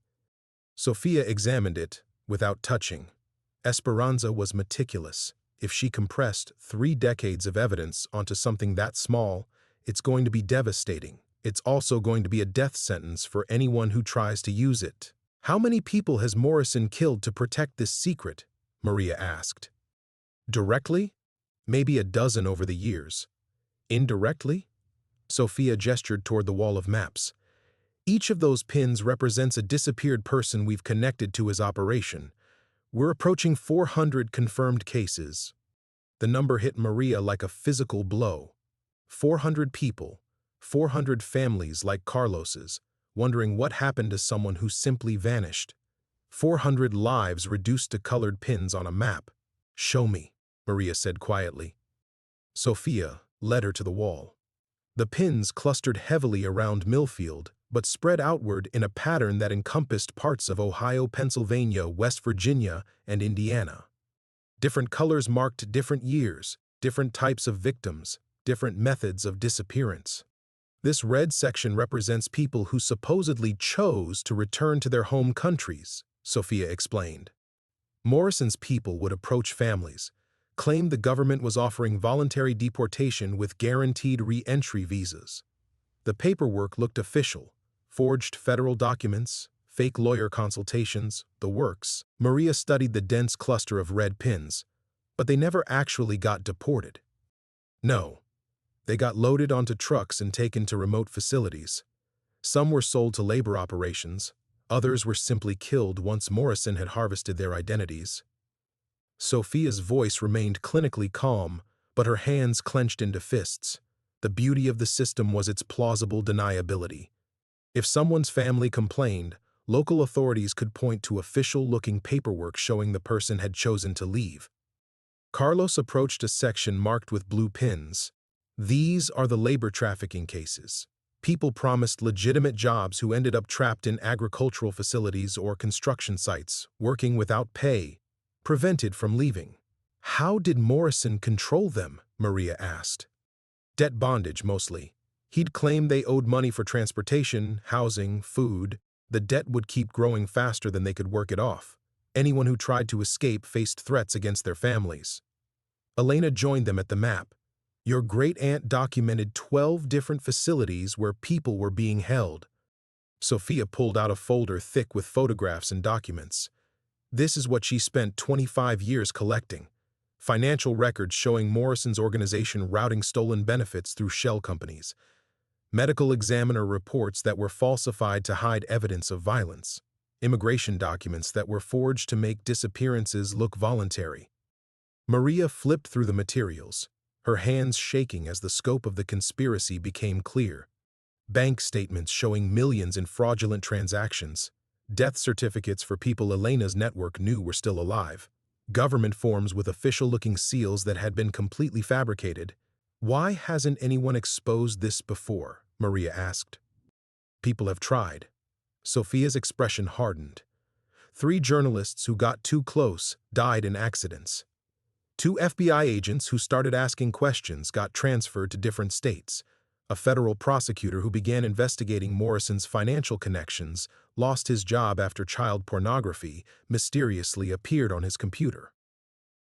Sofia examined it, without touching. Esperanza was meticulous. If she compressed 3 decades of evidence onto something that small, it's going to be devastating. It's also going to be a death sentence for anyone who tries to use it. "How many people has Morrison killed to protect this secret?" Maria asked. "Directly? Maybe a dozen over the years. Indirectly?" Sofia gestured toward the wall of maps. "Each of those pins represents a disappeared person we've connected to his operation. We're approaching 400 confirmed cases." The number hit Maria like a physical blow. 400 people, 400 families like Carlos's, wondering what happened to someone who simply vanished. 400 lives reduced to colored pins on a map. "Show me," Maria said quietly. Sofia led her to the wall. The pins clustered heavily around Millfield, but spread outward in a pattern that encompassed parts of Ohio, Pennsylvania, West Virginia, and Indiana. Different colors marked different years, different types of victims, different methods of disappearance. "This red section represents people who supposedly chose to return to their home countries," Sofia explained. Morrison's people would approach families, claim the government was offering voluntary deportation with guaranteed re-entry visas. The paperwork looked official: forged federal documents, fake lawyer consultations, the works. Maria studied the dense cluster of red pins, but they never actually got deported. No, they got loaded onto trucks and taken to remote facilities. Some were sold to labor operations, others were simply killed once Morrison had harvested their identities. Sofia's voice remained clinically calm, but her hands clenched into fists. The beauty of the system was its plausible deniability. If someone's family complained, local authorities could point to official-looking paperwork showing the person had chosen to leave. Carlos approached a section marked with blue pins. "These are the labor trafficking cases. People promised legitimate jobs who ended up trapped in agricultural facilities or construction sites, working without pay, prevented from leaving." "How did Morrison control them?" Maria asked. "Debt bondage, mostly. He'd claim they owed money for transportation, housing, food. The debt would keep growing faster than they could work it off. Anyone who tried to escape faced threats against their families." Elena joined them at the map. "Your great-aunt documented 12 different facilities where people were being held." Sofia pulled out a folder thick with photographs and documents. This is what she spent 25 years collecting. Financial records showing Morrison's organization routing stolen benefits through shell companies. Medical examiner reports that were falsified to hide evidence of violence. Immigration documents that were forged to make disappearances look voluntary. Maria flipped through the materials, her hands shaking as the scope of the conspiracy became clear. Bank statements showing millions in fraudulent transactions. Death certificates for people Elena's network knew were still alive. Government forms with official-looking seals that had been completely fabricated. "Why hasn't anyone exposed this before?" Maria asked. "People have tried." Sofia's expression hardened. 3 journalists who got too close died in accidents. 2 FBI agents who started asking questions got transferred to different states. A federal prosecutor who began investigating Morrison's financial connections lost his job after child pornography mysteriously appeared on his computer.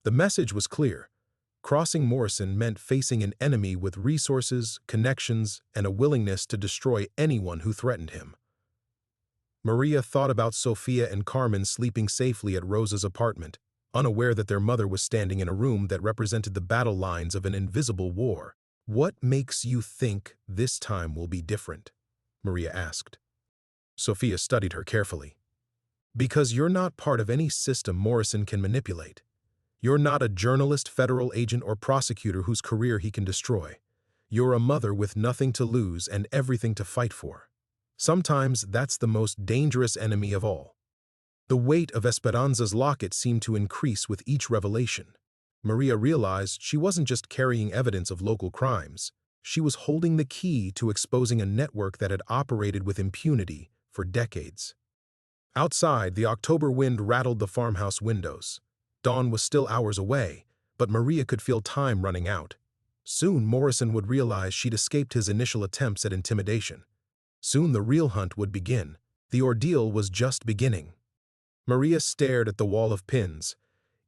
The message was clear. Crossing Morrison meant facing an enemy with resources, connections, and a willingness to destroy anyone who threatened him. Maria thought about Sofia and Carmen sleeping safely at Rosa's apartment, unaware that their mother was standing in a room that represented the battle lines of an invisible war. "What makes you think this time will be different?" Maria asked. Sofia studied her carefully. "Because you're not part of any system Morrison can manipulate. You're not a journalist, federal agent, or prosecutor whose career he can destroy. You're a mother with nothing to lose and everything to fight for. Sometimes that's the most dangerous enemy of all." The weight of Esperanza's locket seemed to increase with each revelation. Maria realized she wasn't just carrying evidence of local crimes. She was holding the key to exposing a network that had operated with impunity for decades. Outside, the October wind rattled the farmhouse windows. Dawn was still hours away, but Maria could feel time running out. Soon, Morrison would realize she'd escaped his initial attempts at intimidation. Soon the real hunt would begin. The ordeal was just beginning. Maria stared at the wall of pins,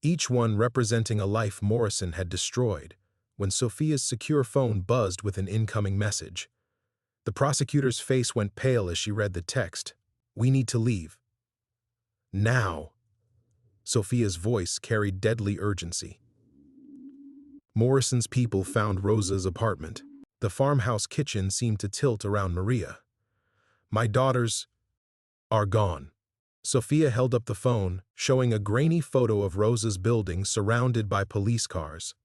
each one representing a life Morrison had destroyed, when Sophia's secure phone buzzed with an incoming message. The prosecutor's face went pale as she read the text. "We need to leave. Now." Sophia's voice carried deadly urgency. Morrison's people found Rosa's apartment. The farmhouse kitchen seemed to tilt around Maria. "My daughters are gone." Sophia held up the phone, showing a grainy photo of Rosa's building surrounded by police cars.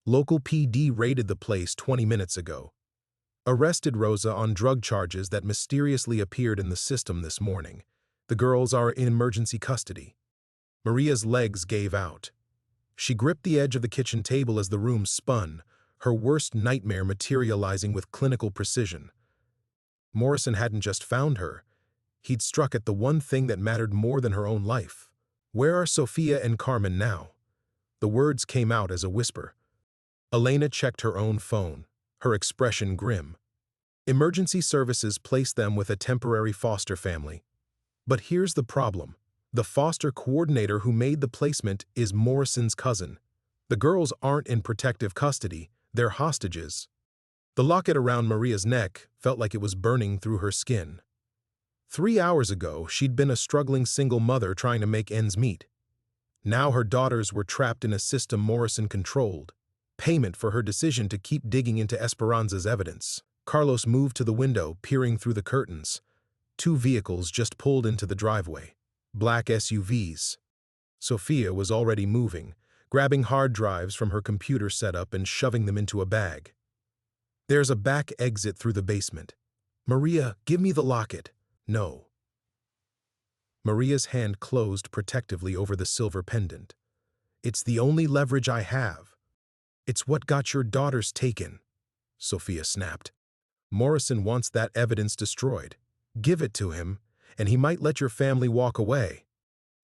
Local PD raided the place 20 minutes ago. Arrested Rosa on drug charges that mysteriously appeared in the system this morning. The girls are in emergency custody. Maria's legs gave out. She gripped the edge of the kitchen table as the room spun, her worst nightmare materializing with clinical precision. Morrison hadn't just found her. He'd struck at the one thing that mattered more than her own life. "Where are Sophia and Carmen now?" The words came out as a whisper. Elena checked her own phone, her expression grim. "Emergency services placed them with a temporary foster family. But here's the problem. The foster coordinator who made the placement is Morrison's cousin. The girls aren't in protective custody, they're hostages." The locket around Maria's neck felt like it was burning through her skin. 3 hours ago, she'd been a struggling single mother trying to make ends meet. Now her daughters were trapped in a system Morrison controlled. Payment for her decision to keep digging into Esperanza's evidence. Carlos moved to the window, peering through the curtains. 2 vehicles just pulled into the driveway. Black SUVs. Sophia was already moving, grabbing hard drives from her computer setup and shoving them into a bag. "There's a back exit through the basement. Maria, give me the locket." "No." Maria's hand closed protectively over the silver pendant. "It's the only leverage I have. It's what got your daughters taken," Sophia snapped. "Morrison wants that evidence destroyed. Give it to him, and he might let your family walk away."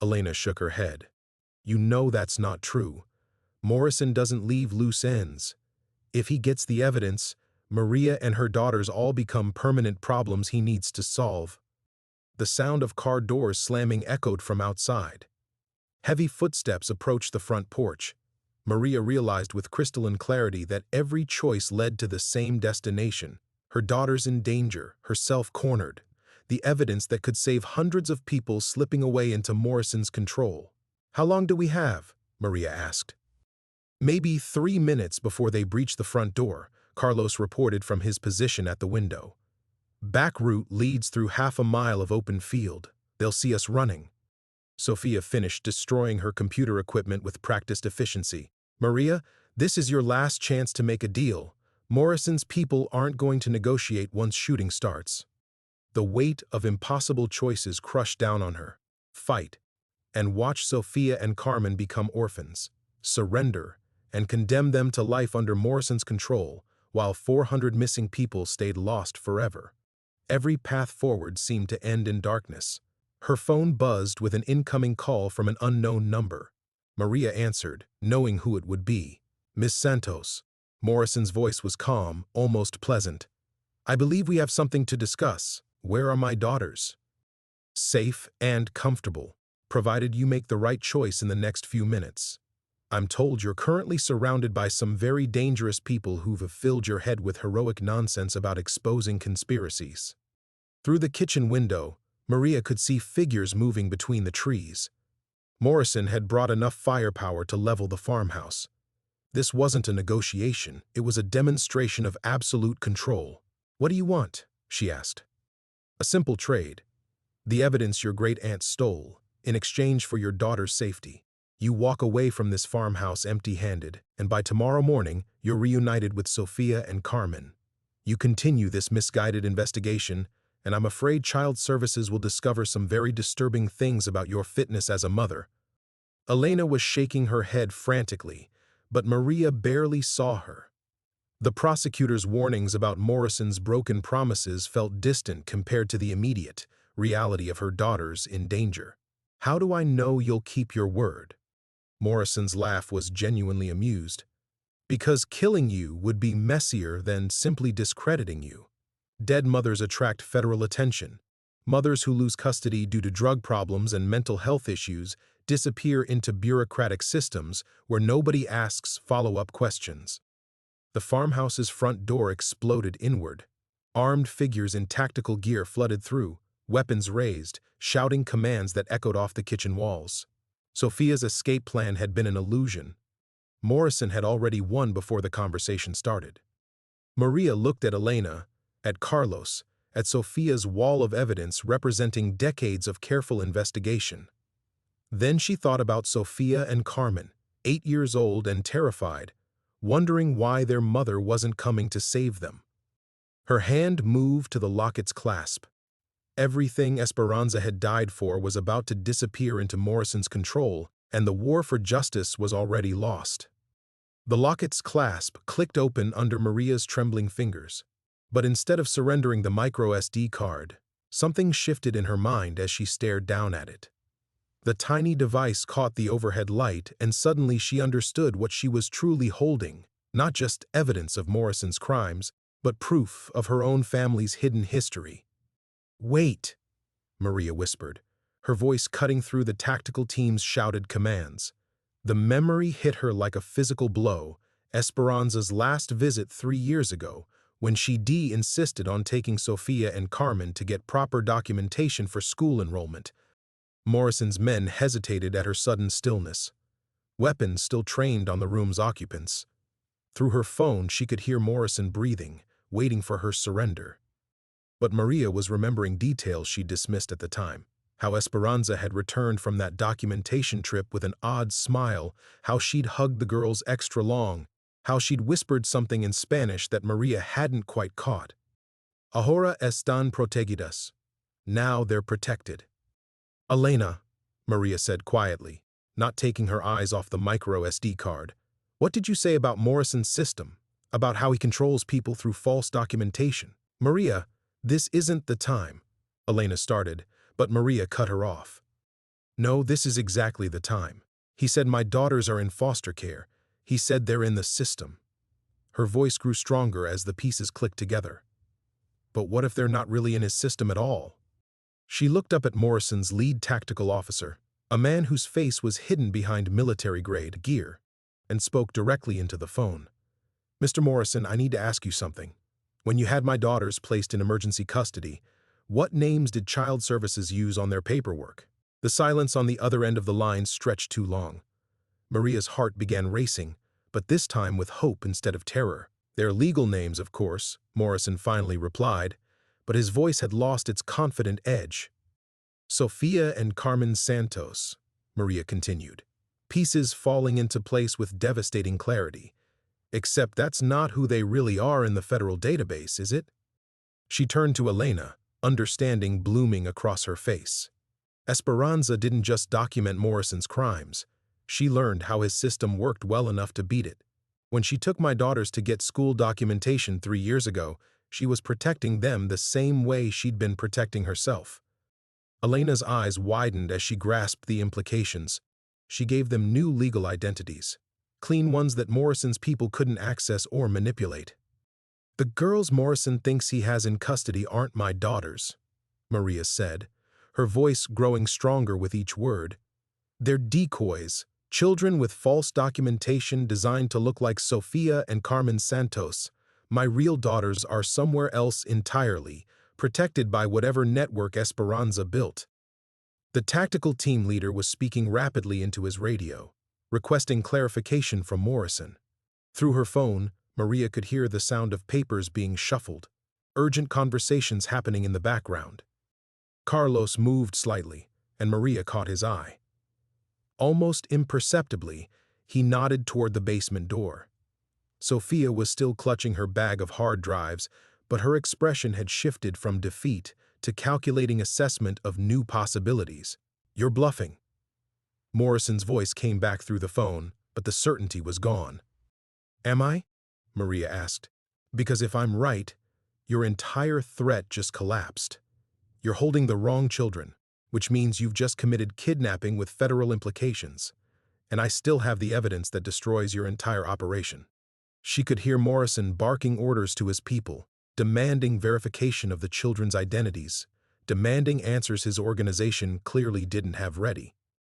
Elena shook her head. "You know that's not true. Morrison doesn't leave loose ends. If he gets the evidence, Maria and her daughters all become permanent problems he needs to solve." The sound of car doors slamming echoed from outside. Heavy footsteps approached the front porch. Maria realized with crystalline clarity that every choice led to the same destination. Her daughters in danger, herself cornered. The evidence that could save hundreds of people slipping away into Morrison's control. "How long do we have?" Maria asked. "Maybe 3 minutes before they breach the front door," Carlos reported from his position at the window. "Back route leads through half a mile of open field. They'll see us running." Sophia finished destroying her computer equipment with practiced efficiency. "Maria, this is your last chance to make a deal. Morrison's people aren't going to negotiate once shooting starts." The weight of impossible choices crushed down on her. Fight, and watch Sophia and Carmen become orphans. Surrender, and condemn them to life under Morrison's control, while 400 missing people stayed lost forever. Every path forward seemed to end in darkness. Her phone buzzed with an incoming call from an unknown number. Maria answered, knowing who it would be. "Miss Santos." Morrison's voice was calm, almost pleasant. "I believe we have something to discuss. Where are my daughters?" "Safe and comfortable, provided you make the right choice in the next few minutes. I'm told you're currently surrounded by some very dangerous people who've filled your head with heroic nonsense about exposing conspiracies." Through the kitchen window, Maria could see figures moving between the trees. Morrison had brought enough firepower to level the farmhouse. This wasn't a negotiation, it was a demonstration of absolute control. "What do you want?" she asked. "A simple trade. The evidence your great-aunt stole, in exchange for your daughter's safety. You walk away from this farmhouse empty-handed, and by tomorrow morning, you're reunited with Sophia and Carmen. You continue this misguided investigation, and I'm afraid Child Services will discover some very disturbing things about your fitness as a mother." Elena was shaking her head frantically, but Maria barely saw her. The prosecutor's warnings about Morrison's broken promises felt distant compared to the immediate reality of her daughters in danger. "How do I know you'll keep your word?" Morrison's laugh was genuinely amused. "Because killing you would be messier than simply discrediting you. Dead mothers attract federal attention. Mothers who lose custody due to drug problems and mental health issues disappear into bureaucratic systems where nobody asks follow-up questions." The farmhouse's front door exploded inward. Armed figures in tactical gear flooded through, weapons raised, shouting commands that echoed off the kitchen walls. Sophia's escape plan had been an illusion. Morrison had already won before the conversation started. Maria looked at Elena, at Carlos, at Sophia's wall of evidence representing decades of careful investigation. Then she thought about Sophia and Carmen, 8 years old and terrified, wondering why their mother wasn't coming to save them. Her hand moved to the locket's clasp. Everything Esperanza had died for was about to disappear into Morrison's control, and the war for justice was already lost. The locket's clasp clicked open under Maria's trembling fingers. But instead of surrendering the micro SD card, something shifted in her mind as she stared down at it. The tiny device caught the overhead light, and suddenly she understood what she was truly holding, not just evidence of Morrison's crimes, but proof of her own family's hidden history. "Wait," Maria whispered, her voice cutting through the tactical team's shouted commands. The memory hit her like a physical blow, Esperanza's last visit 3 years ago, when she insisted on taking Sophia and Carmen to get proper documentation for school enrollment. Morrison's men hesitated at her sudden stillness. Weapons still trained on the room's occupants. Through her phone, she could hear Morrison breathing, waiting for her surrender. But Maria was remembering details she dismissed at the time. How Esperanza had returned from that documentation trip with an odd smile, how she'd hugged the girls extra long, how she'd whispered something in Spanish that Maria hadn't quite caught. "Ahora están protegidas." Now they're protected. "Elena," Maria said quietly, not taking her eyes off the micro SD card, "what did you say about Morrison's system, about how he controls people through false documentation?" "Maria, this isn't the time," Elena started, but Maria cut her off. "No, this is exactly the time. He said my daughters are in foster care. He said they're in the system." Her voice grew stronger as the pieces clicked together. "But what if they're not really in his system at all?" She looked up at Morrison's lead tactical officer, a man whose face was hidden behind military-grade gear, and spoke directly into the phone. "Mr. Morrison, I need to ask you something. When you had my daughters placed in emergency custody, what names did Child Services use on their paperwork?" The silence on the other end of the line stretched too long. Maria's heart began racing, but this time with hope instead of terror. "Their legal names, of course," Morrison finally replied, but his voice had lost its confident edge. "Sophia and Carmen Santos," Maria continued, pieces falling into place with devastating clarity. "Except that's not who they really are in the federal database, is it?" She turned to Elena, understanding blooming across her face. Esperanza didn't just document Morrison's crimes. She learned how his system worked well enough to beat it. When she took my daughters to get school documentation 3 years ago, she was protecting them the same way she'd been protecting herself. Elena's eyes widened as she grasped the implications. She gave them new legal identities, clean ones that Morrison's people couldn't access or manipulate. "The girls Morrison thinks he has in custody aren't my daughters," Maria said, her voice growing stronger with each word. "They're decoys, children with false documentation designed to look like Sophia and Carmen Santos. My real daughters are somewhere else entirely, protected by whatever network Esperanza built." The tactical team leader was speaking rapidly into his radio, requesting clarification from Morrison. Through her phone, Maria could hear the sound of papers being shuffled, urgent conversations happening in the background. Carlos moved slightly, and Maria caught his eye. Almost imperceptibly, he nodded toward the basement door. Sophia was still clutching her bag of hard drives, but her expression had shifted from defeat to calculating assessment of new possibilities. "You're bluffing." Morrison's voice came back through the phone, but the certainty was gone. "Am I?" Maria asked, Because if I'm right, your entire threat just collapsed. You're holding the wrong children, which means you've just committed kidnapping with federal implications, and I still have the evidence that destroys your entire operation." She could hear Morrison barking orders to his people, demanding verification of the children's identities, demanding answers his organization clearly didn't have ready.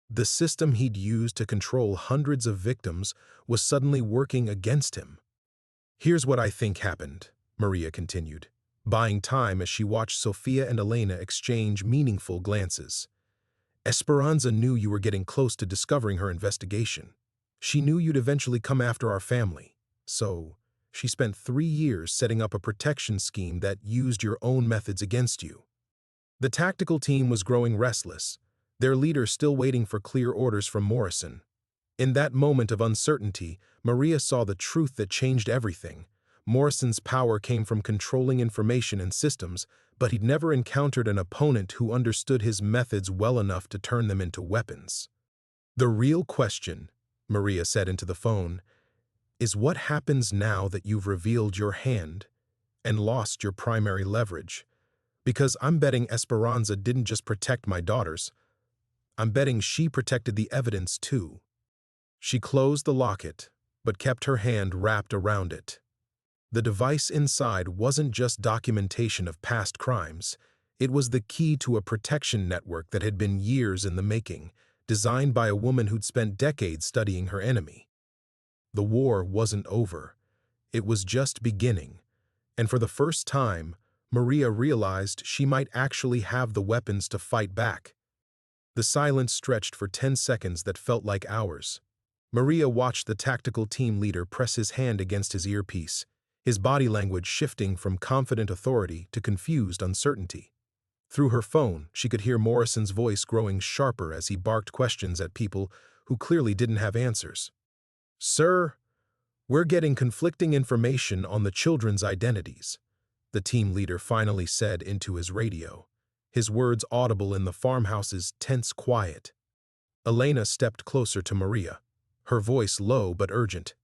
The system he'd used to control hundreds of victims was suddenly working against him. "Here's what I think happened," Maria continued, buying time as she watched Sophia and Elena exchange meaningful glances. "Esperanza knew you were getting close to discovering her investigation. She knew you'd eventually come after our family. So, she spent 3 years setting up a protection scheme that used your own methods against you." The tactical team was growing restless, their leader still waiting for clear orders from Morrison. In that moment of uncertainty, Maria saw the truth that changed everything. Morrison's power came from controlling information and systems, but he'd never encountered an opponent who understood his methods well enough to turn them into weapons. "The real question," Maria said into the phone, "is what happens now that you've revealed your hand and lost your primary leverage? Because I'm betting Esperanza didn't just protect my daughters. I'm betting she protected the evidence too." She closed the locket, but kept her hand wrapped around it. The device inside wasn't just documentation of past crimes. It was the key to a protection network that had been years in the making, designed by a woman who'd spent decades studying her enemy. The war wasn't over. It was just beginning. And for the first time, Maria realized she might actually have the weapons to fight back. The silence stretched for 10 seconds that felt like hours. Maria watched the tactical team leader press his hand against his earpiece, his body language shifting from confident authority to confused uncertainty. Through her phone, she could hear Morrison's voice growing sharper as he barked questions at people who clearly didn't have answers. "Sir, we're getting conflicting information on the children's identities," the team leader finally said into his radio, his words audible in the farmhouse's tense quiet. Elena stepped closer to Maria, her voice low but urgent.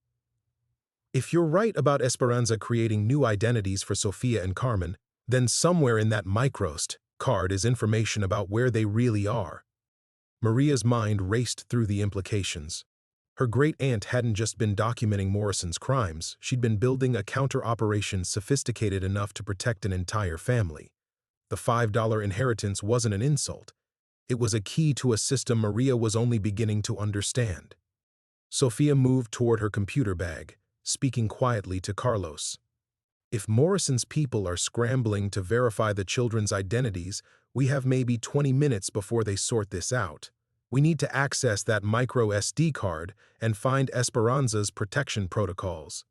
"If you're right about Esperanza creating new identities for Sophia and Carmen, then somewhere in that microst card is information about where they really are." Maria's mind raced through the implications. Her great-aunt hadn't just been documenting Morrison's crimes, she'd been building a counter-operation sophisticated enough to protect an entire family. The $5 inheritance wasn't an insult. It was a key to a system Maria was only beginning to understand. Sophia moved toward her computer bag, speaking quietly to Carlos. "If Morrison's people are scrambling to verify the children's identities, we have maybe 20 minutes before they sort this out. We need to access that micro SD card and find Esperanza's protection protocols."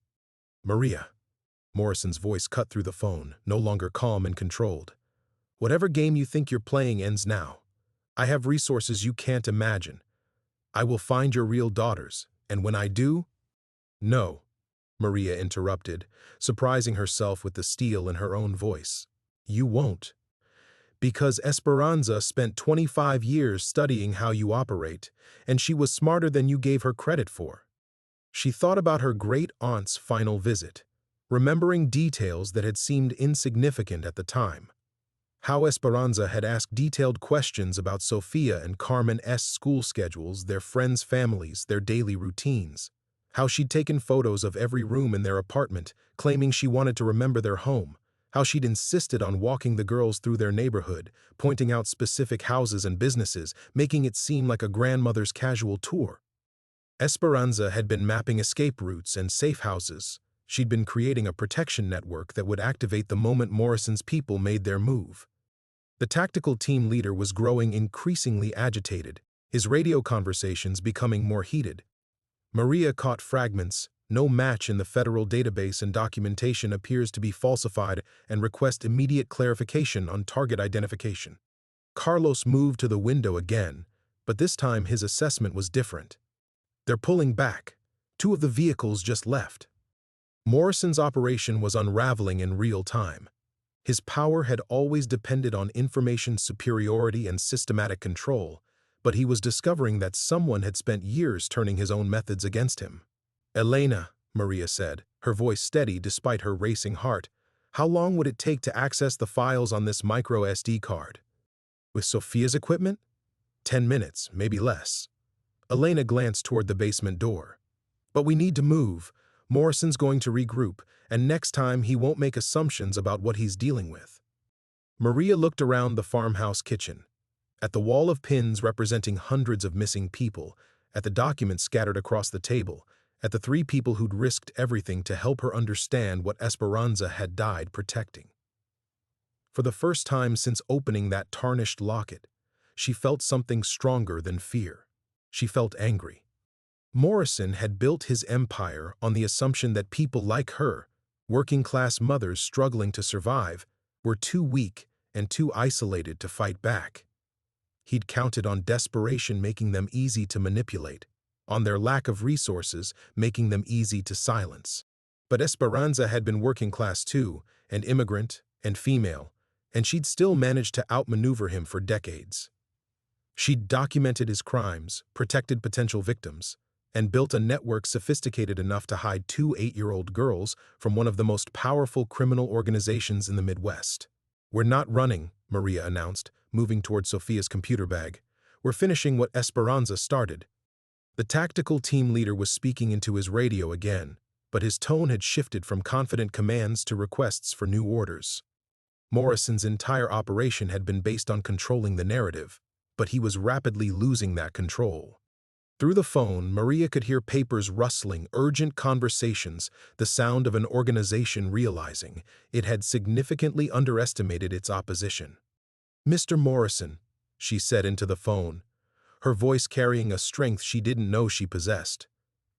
"Maria," Morrison's voice cut through the phone, no longer calm and controlled. "Whatever game you think you're playing ends now. I have resources you can't imagine. I will find your real daughters, and when I do—" "No," Maria interrupted, surprising herself with the steel in her own voice. "You won't. Because Esperanza spent 25 years studying how you operate, and she was smarter than you gave her credit for." She thought about her great-aunt's final visit, remembering details that had seemed insignificant at the time. How Esperanza had asked detailed questions about Sophia and Carmen's school schedules, their friends' families, their daily routines. How she'd taken photos of every room in their apartment, claiming she wanted to remember their home. How she'd insisted on walking the girls through their neighborhood, pointing out specific houses and businesses, making it seem like a grandmother's casual tour. Esperanza had been mapping escape routes and safe houses. She'd been creating a protection network that would activate the moment Morrison's people made their move. The tactical team leader was growing increasingly agitated, his radio conversations becoming more heated. Maria caught fragments. "No match in the federal database and documentation appears to be falsified, and request immediate clarification on target identification." Carlos moved to the window again, but this time his assessment was different. "They're pulling back. 2 of the vehicles just left." Morrison's operation was unraveling in real time. His power had always depended on information superiority and systematic control, but he was discovering that someone had spent years turning his own methods against him. "Elena," Maria said, her voice steady despite her racing heart. How long would it take to access the files on this micro SD card? With Sophia's equipment? 10 minutes, maybe less. Elena glanced toward the basement door. But we need to move. Morrison's going to regroup, and next time he won't make assumptions about what he's dealing with. Maria looked around the farmhouse kitchen. At the wall of pins representing hundreds of missing people, at the documents scattered across the table, at the 3 people who'd risked everything to help her understand what Esperanza had died protecting. For the first time since opening that tarnished locket, she felt something stronger than fear. She felt angry. Morrison had built his empire on the assumption that people like her, working-class mothers struggling to survive, were too weak and too isolated to fight back. He'd counted on desperation making them easy to manipulate, on their lack of resources making them easy to silence. But Esperanza had been working class too, and immigrant, and female, and she'd still managed to outmaneuver him for decades. She'd documented his crimes, protected potential victims, and built a network sophisticated enough to hide 2 8-year-old girls from one of the most powerful criminal organizations in the Midwest. "We're not running," Maria announced, moving toward Sophia's computer bag. "We're finishing what Esperanza started." The tactical team leader was speaking into his radio again, but his tone had shifted from confident commands to requests for new orders. Morrison's entire operation had been based on controlling the narrative, but he was rapidly losing that control. Through the phone, Maria could hear papers rustling, urgent conversations, the sound of an organization realizing it had significantly underestimated its opposition. "Mr. Morrison," she said into the phone, her voice carrying a strength she didn't know she possessed.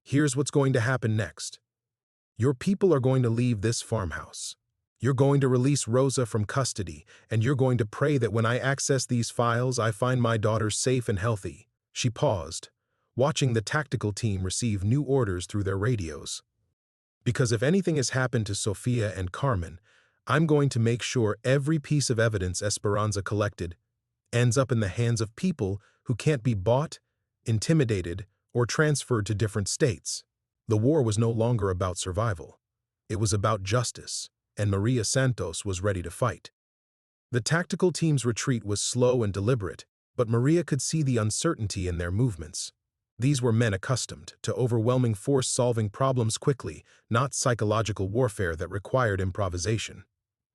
"Here's what's going to happen next. Your people are going to leave this farmhouse. You're going to release Rosa from custody, and you're going to pray that when I access these files, I find my daughter safe and healthy." She paused, watching the tactical team receive new orders through their radios. "Because if anything has happened to Sophia and Carmen, I'm going to make sure every piece of evidence Esperanza collected ends up in the hands of people who can't be bought, intimidated, or transferred to different states." The war was no longer about survival. It was about justice, and Maria Santos was ready to fight. The tactical team's retreat was slow and deliberate, but Maria could see the uncertainty in their movements. These were men accustomed to overwhelming force solving problems quickly, not psychological warfare that required improvisation.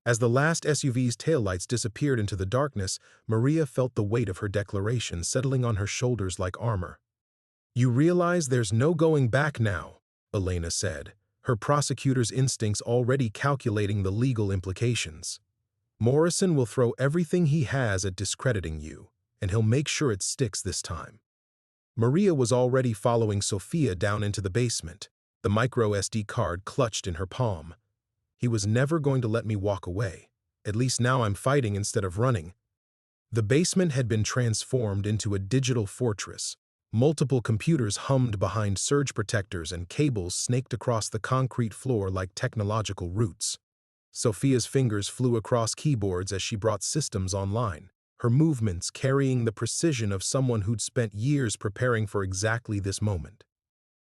As the last SUV's taillights disappeared into the darkness, Maria felt the weight of her declaration settling on her shoulders like armor. "You realize there's no going back now," Elena said, her prosecutor's instincts already calculating the legal implications. "Morrison will throw everything he has at discrediting you, and he'll make sure it sticks this time." Maria was already following Sophia down into the basement, the micro SD card clutched in her palm. "He was never going to let me walk away. At least now I'm fighting instead of running." The basement had been transformed into a digital fortress. Multiple computers hummed behind surge protectors and cables snaked across the concrete floor like technological roots. Sophia's fingers flew across keyboards as she brought systems online, her movements carrying the precision of someone who'd spent years preparing for exactly this moment.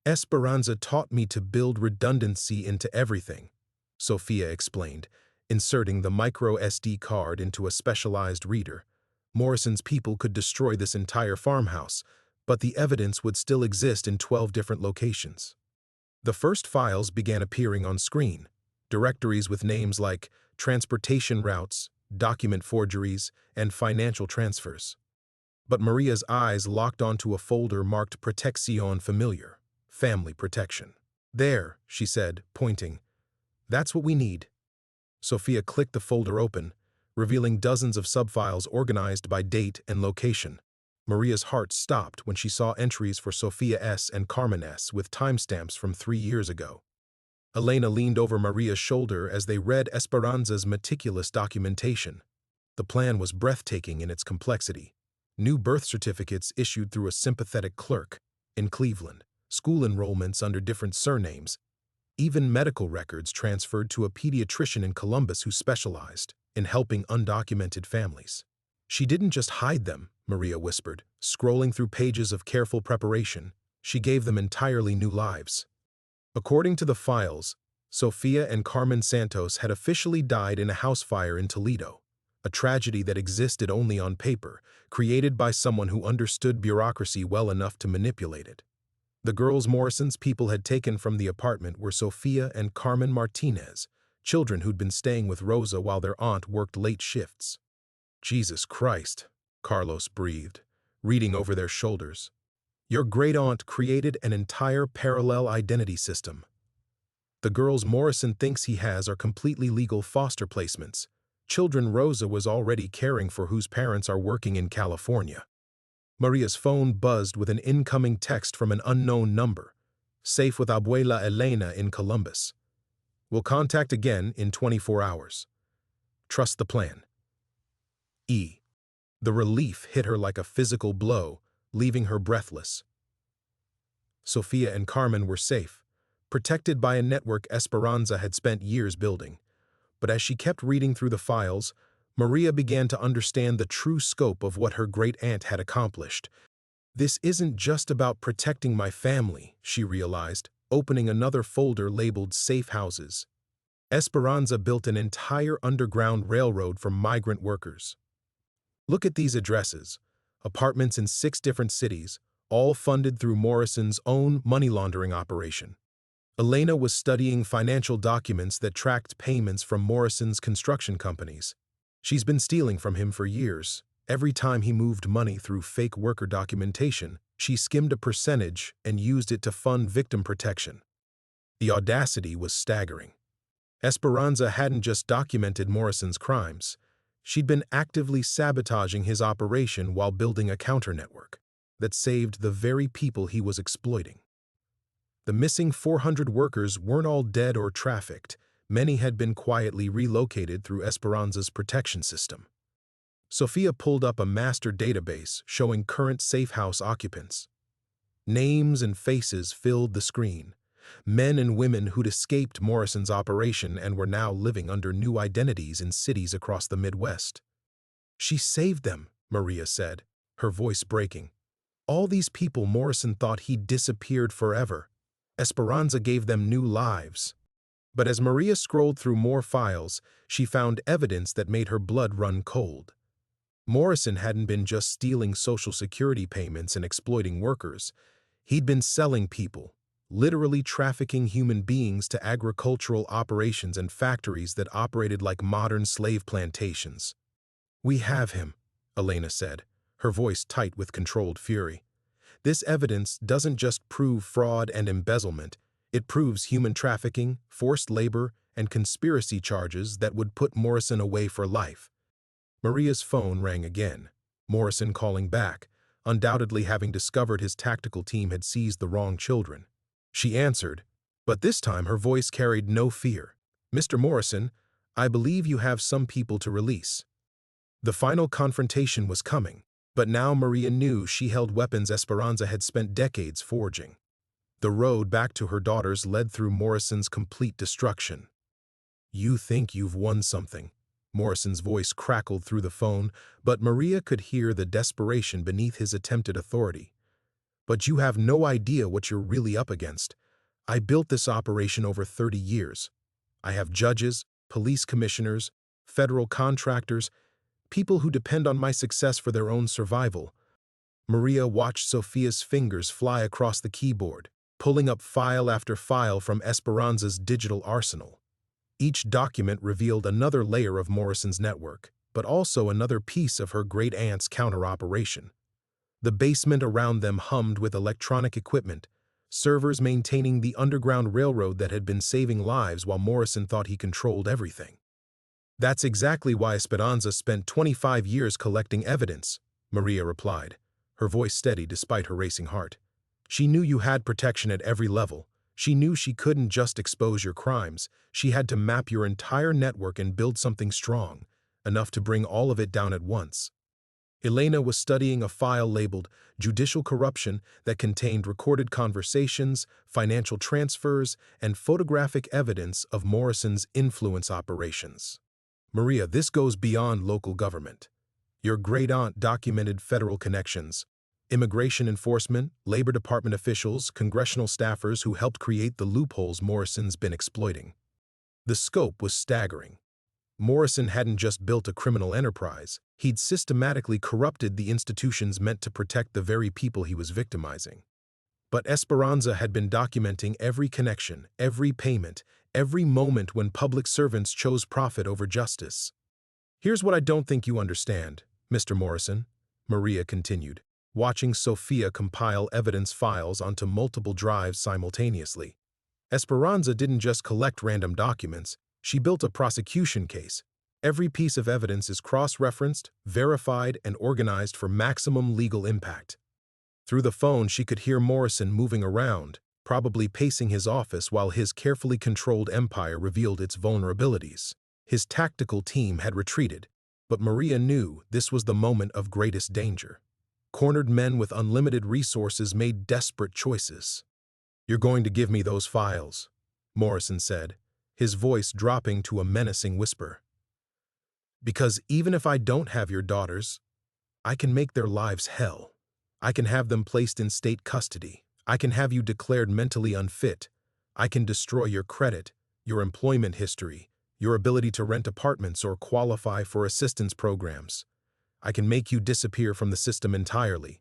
"Esperanza taught me to build redundancy into everything," Sophia explained, inserting the micro SD card into a specialized reader. "Morrison's people could destroy this entire farmhouse, but the evidence would still exist in 12 different locations." The first files began appearing on screen, directories with names like transportation routes, document forgeries, and financial transfers. But Maria's eyes locked onto a folder marked Protección Familiar, family protection. "There," she said, pointing. "That's what we need." Sophia clicked the folder open, revealing dozens of subfiles organized by date and location. Maria's heart stopped when she saw entries for Sophia S. and Carmen S. with timestamps from 3 years ago. Elena leaned over Maria's shoulder as they read Esperanza's meticulous documentation. The plan was breathtaking in its complexity. New birth certificates issued through a sympathetic clerk in Cleveland, school enrollments under different surnames, even medical records transferred to a pediatrician in Columbus who specialized in helping undocumented families. "She didn't just hide them," Maria whispered, scrolling through pages of careful preparation. "She gave them entirely new lives." According to the files, Sofia and Carmen Santos had officially died in a house fire in Toledo, a tragedy that existed only on paper, created by someone who understood bureaucracy well enough to manipulate it. The girls Morrison's people had taken from the apartment were Sofia and Carmen Martinez, children who'd been staying with Rosa while their aunt worked late shifts. Jesus Christ, Carlos breathed, reading over their shoulders. Your great-aunt created an entire parallel identity system. The girls Morrison thinks he has are completely legal foster placements, children Rosa was already caring for whose parents are working in California. Maria's phone buzzed with an incoming text from an unknown number, safe with Abuela Elena in Columbus. We'll contact again in 24 hours. Trust the plan. The relief hit her like a physical blow, leaving her breathless. Sofia and Carmen were safe, protected by a network Esperanza had spent years building. But as she kept reading through the files, Maria began to understand the true scope of what her great-aunt had accomplished. This isn't just about protecting my family, she realized, opening another folder labeled Safe Houses. Esperanza built an entire underground railroad for migrant workers. Look at these addresses, apartments in 6 different cities, all funded through Morrison's own money laundering operation. Elena was studying financial documents that tracked payments from Morrison's construction companies. She's been stealing from him for years. Every time he moved money through fake worker documentation, she skimmed a percentage and used it to fund victim protection. The audacity was staggering. Esperanza hadn't just documented Morrison's crimes. She'd been actively sabotaging his operation while building a counter-network that saved the very people he was exploiting. The missing 400 workers weren't all dead or trafficked. Many had been quietly relocated through Esperanza's protection system. Sofia pulled up a master database showing current safe house occupants. Names and faces filled the screen. Men and women who'd escaped Morrison's operation and were now living under new identities in cities across the Midwest. She saved them, Maria said, her voice breaking. All these people Morrison thought he'd disappeared forever. Esperanza gave them new lives. But as Maria scrolled through more files, she found evidence that made her blood run cold. Morrison hadn't been just stealing Social Security payments and exploiting workers. He'd been selling people, literally trafficking human beings to agricultural operations and factories that operated like modern slave plantations. We have him, Elena said, her voice tight with controlled fury. This evidence doesn't just prove fraud and embezzlement, it proves human trafficking, forced labor, and conspiracy charges that would put Morrison away for life. Maria's phone rang again, Morrison calling back, undoubtedly having discovered his tactical team had seized the wrong children. She answered, but this time her voice carried no fear. Mr. Morrison, I believe you have some people to release. The final confrontation was coming, but now Maria knew she held weapons Esperanza had spent decades forging. The road back to her daughters led through Morrison's complete destruction. You think you've won something. Morrison's voice crackled through the phone, but Maria could hear the desperation beneath his attempted authority. But you have no idea what you're really up against. I built this operation over 30 years. I have judges, police commissioners, federal contractors, people who depend on my success for their own survival. Maria watched Sofia's fingers fly across the keyboard, pulling up file after file from Esperanza's digital arsenal. Each document revealed another layer of Morrison's network, but also another piece of her great-aunt's counter-operation. The basement around them hummed with electronic equipment, servers maintaining the underground railroad that had been saving lives while Morrison thought he controlled everything. That's exactly why Esperanza spent 25 years collecting evidence, Maria replied, her voice steady despite her racing heart. She knew you had protection at every level. She knew she couldn't just expose your crimes. She had to map your entire network and build something strong, enough to bring all of it down at once. Elena was studying a file labeled Judicial Corruption that contained recorded conversations, financial transfers, and photographic evidence of Morrison's influence operations. Maria, this goes beyond local government. Your great-aunt documented federal connections. Immigration enforcement, Labor Department officials, congressional staffers who helped create the loopholes Morrison's been exploiting. The scope was staggering. Morrison hadn't just built a criminal enterprise, he'd systematically corrupted the institutions meant to protect the very people he was victimizing. But Esperanza had been documenting every connection, every payment, every moment when public servants chose profit over justice. "Here's what I don't think you understand, Mr. Morrison," Maria continued, watching Sophia compile evidence files onto multiple drives simultaneously. Esperanza didn't just collect random documents, she built a prosecution case. Every piece of evidence is cross-referenced, verified, and organized for maximum legal impact. Through the phone, she could hear Morrison moving around, probably pacing his office while his carefully controlled empire revealed its vulnerabilities. His tactical team had retreated, but Maria knew this was the moment of greatest danger. Cornered men with unlimited resources made desperate choices. "You're going to give me those files," Morrison said, his voice dropping to a menacing whisper. "Because even if I don't have your daughters, I can make their lives hell. I can have them placed in state custody. I can have you declared mentally unfit. I can destroy your credit, your employment history, your ability to rent apartments or qualify for assistance programs. I can make you disappear from the system entirely."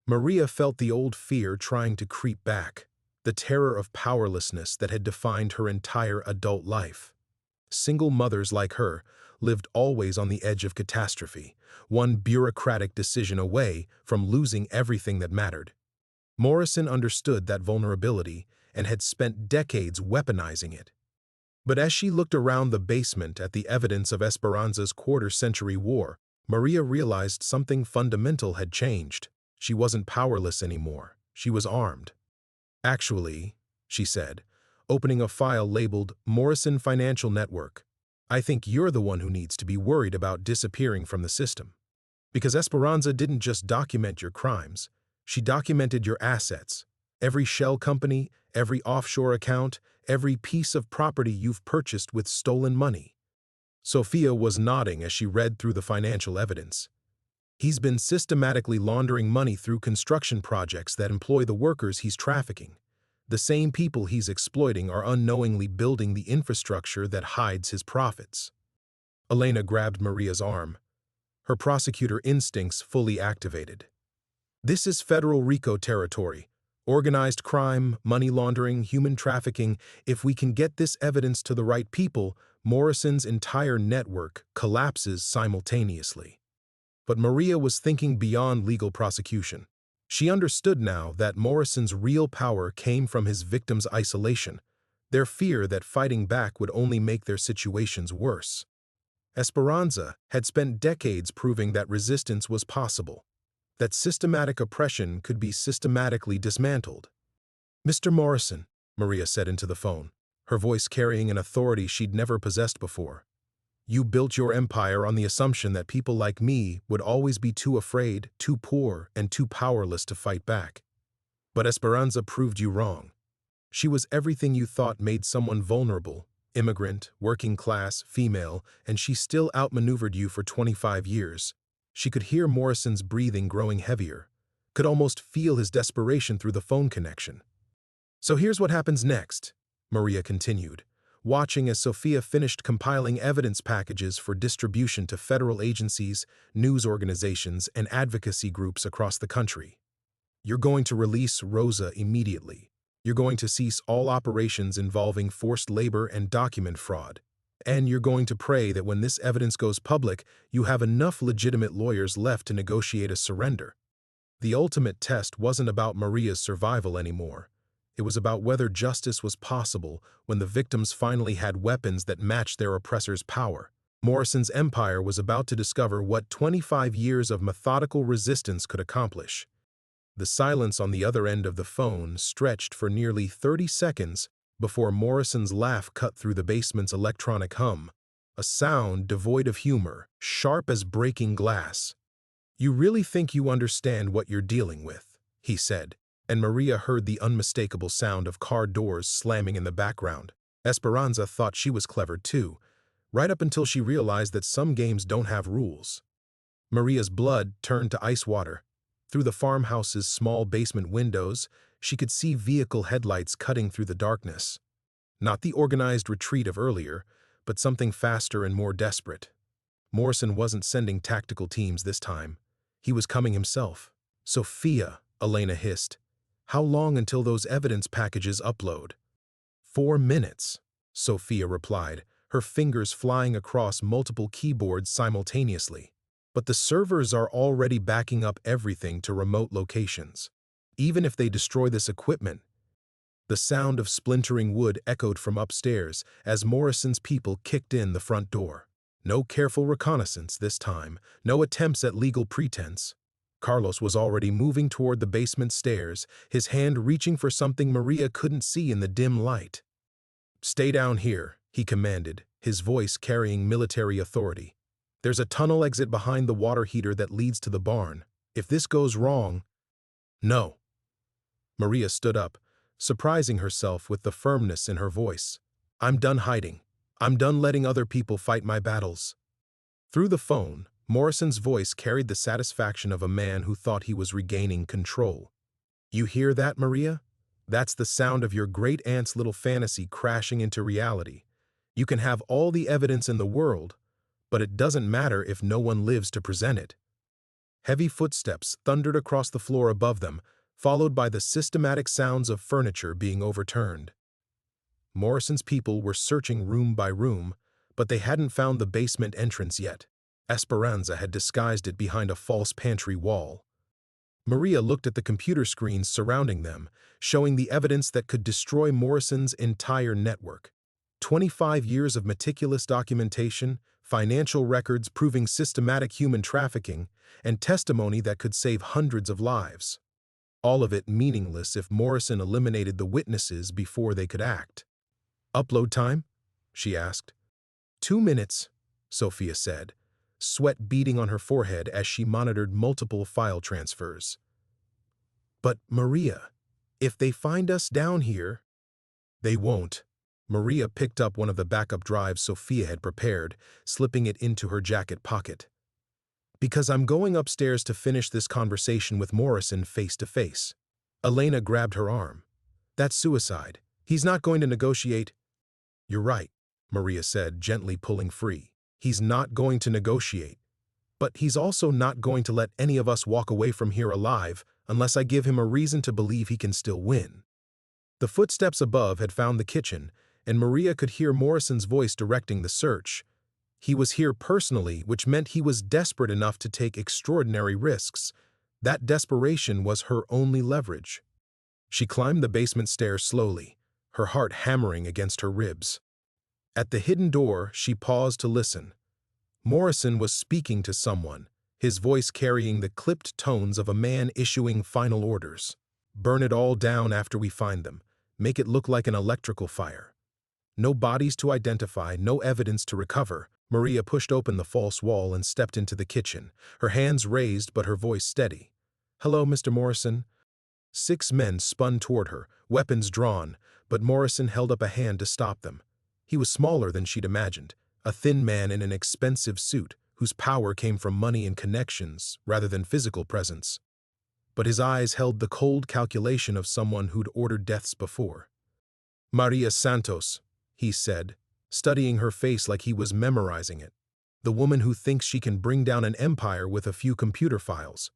Maria felt the old fear trying to creep back, the terror of powerlessness that had defined her entire adult life. Single mothers like her lived always on the edge of catastrophe, one bureaucratic decision away from losing everything that mattered. Morrison understood that vulnerability and had spent decades weaponizing it. But as she looked around the basement at the evidence of Esperanza's quarter-century war, Maria realized something fundamental had changed. She wasn't powerless anymore. She was armed. "Actually," she said, opening a file labeled Morrison Financial Network, "I think you're the one who needs to be worried about disappearing from the system. Because Esperanza didn't just document your crimes, she documented your assets. Every shell company, every offshore account, every piece of property you've purchased with stolen money." Sophia was nodding as she read through the financial evidence. "He's been systematically laundering money through construction projects that employ the workers he's trafficking. The same people he's exploiting are unknowingly building the infrastructure that hides his profits." Elena grabbed Maria's arm, her prosecutor instincts fully activated. "This is federal RICO territory. Organized crime, money laundering, human trafficking. If we can get this evidence to the right people, Morrison's entire network collapses simultaneously." But Maria was thinking beyond legal prosecution. She understood now that Morrison's real power came from his victims' isolation, their fear that fighting back would only make their situations worse. Esperanza had spent decades proving that resistance was possible, that systematic oppression could be systematically dismantled. "Mr. Morrison," Maria said into the phone, her voice carrying an authority she'd never possessed before, "you built your empire on the assumption that people like me would always be too afraid, too poor, and too powerless to fight back. But Esperanza proved you wrong. She was everything you thought made someone vulnerable, immigrant, working class, female, and she still outmaneuvered you for 25 years. She could hear Morrison's breathing growing heavier, could almost feel his desperation through the phone connection. "So here's what happens next," Maria continued, watching as Sophia finished compiling evidence packages for distribution to federal agencies, news organizations, and advocacy groups across the country. "You're going to release Rosa immediately. You're going to cease all operations involving forced labor and document fraud. And you're going to pray that when this evidence goes public, you have enough legitimate lawyers left to negotiate a surrender." The ultimate test wasn't about Maria's survival anymore. It was about whether justice was possible when the victims finally had weapons that matched their oppressors' power. Morrison's empire was about to discover what 25 years of methodical resistance could accomplish. The silence on the other end of the phone stretched for nearly 30 seconds before Morrison's laugh cut through the basement's electronic hum, a sound devoid of humor, sharp as breaking glass. "You really think you understand what you're dealing with," he said, and Maria heard the unmistakable sound of car doors slamming in the background. Esperanza thought she was clever too, right up until she realized that some games don't have rules. Maria's blood turned to ice water. Through the farmhouse's small basement windows, she could see vehicle headlights cutting through the darkness. Not the organized retreat of earlier, but something faster and more desperate. Morrison wasn't sending tactical teams this time. He was coming himself. "Sophia," Elena hissed. "How long until those evidence packages upload?" "4 minutes," Sophia replied, her fingers flying across multiple keyboards simultaneously. "But the servers are already backing up everything to remote locations. Even if they destroy this equipment—" The sound of splintering wood echoed from upstairs as Morrison's people kicked in the front door. No careful reconnaissance this time, no attempts at legal pretense. Carlos was already moving toward the basement stairs, his hand reaching for something Maria couldn't see in the dim light. "Stay down here," he commanded, his voice carrying military authority. "There's a tunnel exit behind the water heater that leads to the barn. If this goes wrong—" "No." Maria stood up, surprising herself with the firmness in her voice. "I'm done hiding. I'm done letting other people fight my battles." Through the phone, Morrison's voice carried the satisfaction of a man who thought he was regaining control. "You hear that, Maria? That's the sound of your great-aunt's little fantasy crashing into reality. You can have all the evidence in the world, but it doesn't matter if no one lives to present it." Heavy footsteps thundered across the floor above them, followed by the systematic sounds of furniture being overturned. Morrison's people were searching room by room, but they hadn't found the basement entrance yet. Esperanza had disguised it behind a false pantry wall. Maria looked at the computer screens surrounding them, showing the evidence that could destroy Morrison's entire network. 25 years of meticulous documentation, financial records proving systematic human trafficking, and testimony that could save hundreds of lives. All of it meaningless if Morrison eliminated the witnesses before they could act. "Upload time?" she asked. 2 minutes, Sophia said, sweat beading on her forehead as she monitored multiple file transfers. "But Maria, if they find us down here—" "They won't." Maria picked up one of the backup drives Sophia had prepared, slipping it into her jacket pocket. "Because I'm going upstairs to finish this conversation with Morrison face to face." Elena grabbed her arm. "That's suicide. He's not going to negotiate." "You're right," Maria said, gently pulling free. "He's not going to negotiate. But he's also not going to let any of us walk away from here alive unless I give him a reason to believe he can still win." The footsteps above had found the kitchen, and Maria could hear Morrison's voice directing the search. He was here personally, which meant he was desperate enough to take extraordinary risks. That desperation was her only leverage. She climbed the basement stairs slowly, her heart hammering against her ribs. At the hidden door, she paused to listen. Morrison was speaking to someone, his voice carrying the clipped tones of a man issuing final orders. "Burn it all down after we find them. Make it look like an electrical fire. No bodies to identify, no evidence to recover." Maria pushed open the false wall and stepped into the kitchen, her hands raised but her voice steady. "Hello, Mr. Morrison." 6 men spun toward her, weapons drawn, but Morrison held up a hand to stop them. He was smaller than she'd imagined, a thin man in an expensive suit whose power came from money and connections rather than physical presence. But his eyes held the cold calculation of someone who'd ordered deaths before. "Maria Santos," he said, studying her face like he was memorizing it. "The woman who thinks she can bring down an empire with a few computer files."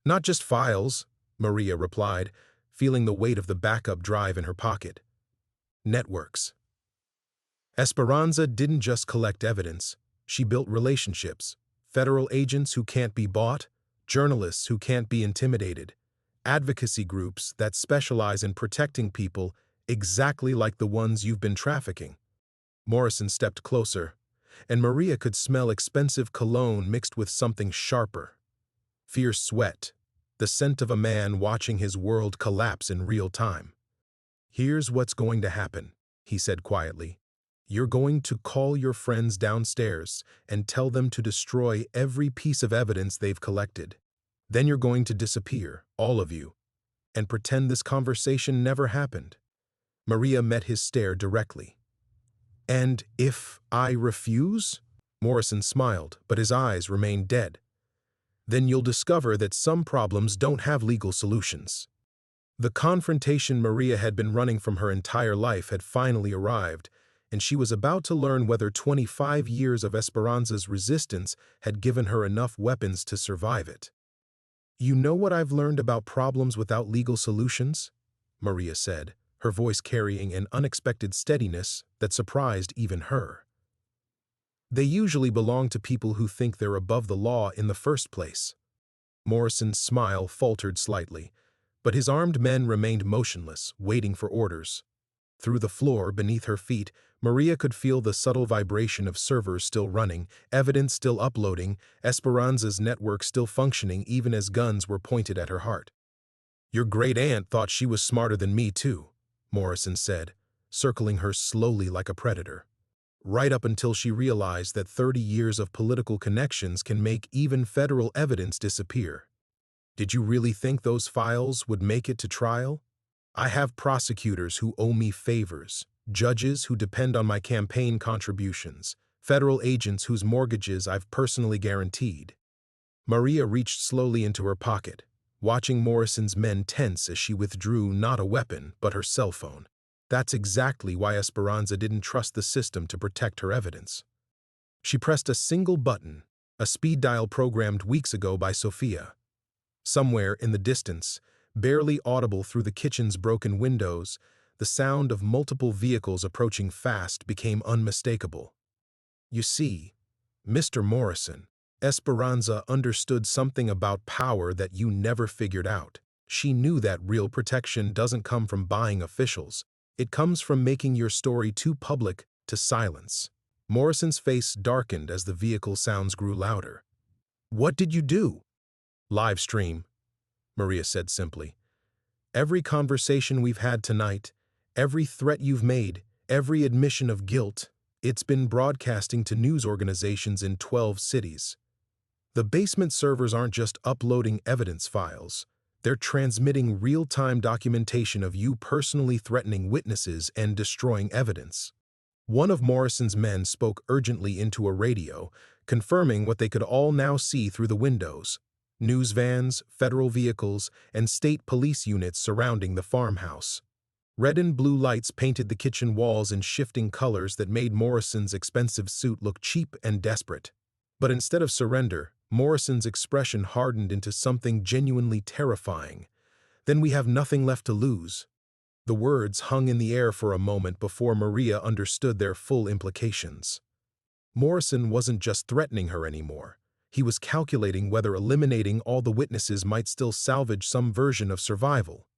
"Not just files," Maria replied, feeling the weight of the backup drive in her pocket. "Networks." Esperanza didn't just collect evidence, she built relationships. Federal agents who can't be bought, journalists who can't be intimidated, advocacy groups that specialize in protecting people exactly like the ones you've been trafficking. Morrison stepped closer, and Maria could smell expensive cologne mixed with something sharper. Fierce sweat, the scent of a man watching his world collapse in real time. "Here's what's going to happen," he said quietly. "You're going to call your friends downstairs and tell them to destroy every piece of evidence they've collected. Then you're going to disappear, all of you, and pretend this conversation never happened." Maria met his stare directly. "And if I refuse?" Morrison smiled, but his eyes remained dead. then you'll discover that some problems don't have legal solutions. The confrontation Maria had been running from her entire life had finally arrived, and she was about to learn whether 25 years of Esperanza's resistance had given her enough weapons to survive it. "You know what I've learned about problems without legal solutions?" Maria said, her voice carrying an unexpected steadiness that surprised even her. "They usually belong to people who think they're above the law in the first place." Morrison's smile faltered slightly, but his armed men remained motionless, waiting for orders. Through the floor beneath her feet, Maria could feel the subtle vibration of servers still running, evidence still uploading, Esperanza's network still functioning even as guns were pointed at her heart. "Your great-aunt thought she was smarter than me, too," Morrison said, circling her slowly like a predator. "Right up until she realized that 30 years of political connections can make even federal evidence disappear. Did you really think those files would make it to trial? I have prosecutors who owe me favors, judges who depend on my campaign contributions, federal agents whose mortgages I've personally guaranteed." Maria reached slowly into her pocket, watching Morrison's men tense as she withdrew not a weapon but her cell phone. That's exactly why Esperanza didn't trust the system to protect her evidence. She pressed a single button, a speed dial programmed weeks ago by Sophia. Somewhere in the distance, barely audible through the kitchen's broken windows, the sound of multiple vehicles approaching fast became unmistakable. "You see, Mr. Morrison, Esperanza understood something about power that you never figured out. She knew that real protection doesn't come from buying officials. It comes from making your story too public to silence." Morrison's face darkened as the vehicle sounds grew louder. "What did you do?" "Live stream," Maria said simply. "Every conversation we've had tonight, every threat you've made, every admission of guilt, it's been broadcasting to news organizations in 12 cities. The basement servers aren't just uploading evidence files. They're transmitting real-time documentation of you personally threatening witnesses and destroying evidence." One of Morrison's men spoke urgently into a radio, confirming what they could all now see through the windows: news vans, federal vehicles, and state police units surrounding the farmhouse. Red and blue lights painted the kitchen walls in shifting colors that made Morrison's expensive suit look cheap and desperate. But instead of surrender, Morrison's expression hardened into something genuinely terrifying. "Then we have nothing left to lose." The words hung in the air for a moment before Maria understood their full implications. Morrison wasn't just threatening her anymore. He was calculating whether eliminating all the witnesses might still salvage some version of survival.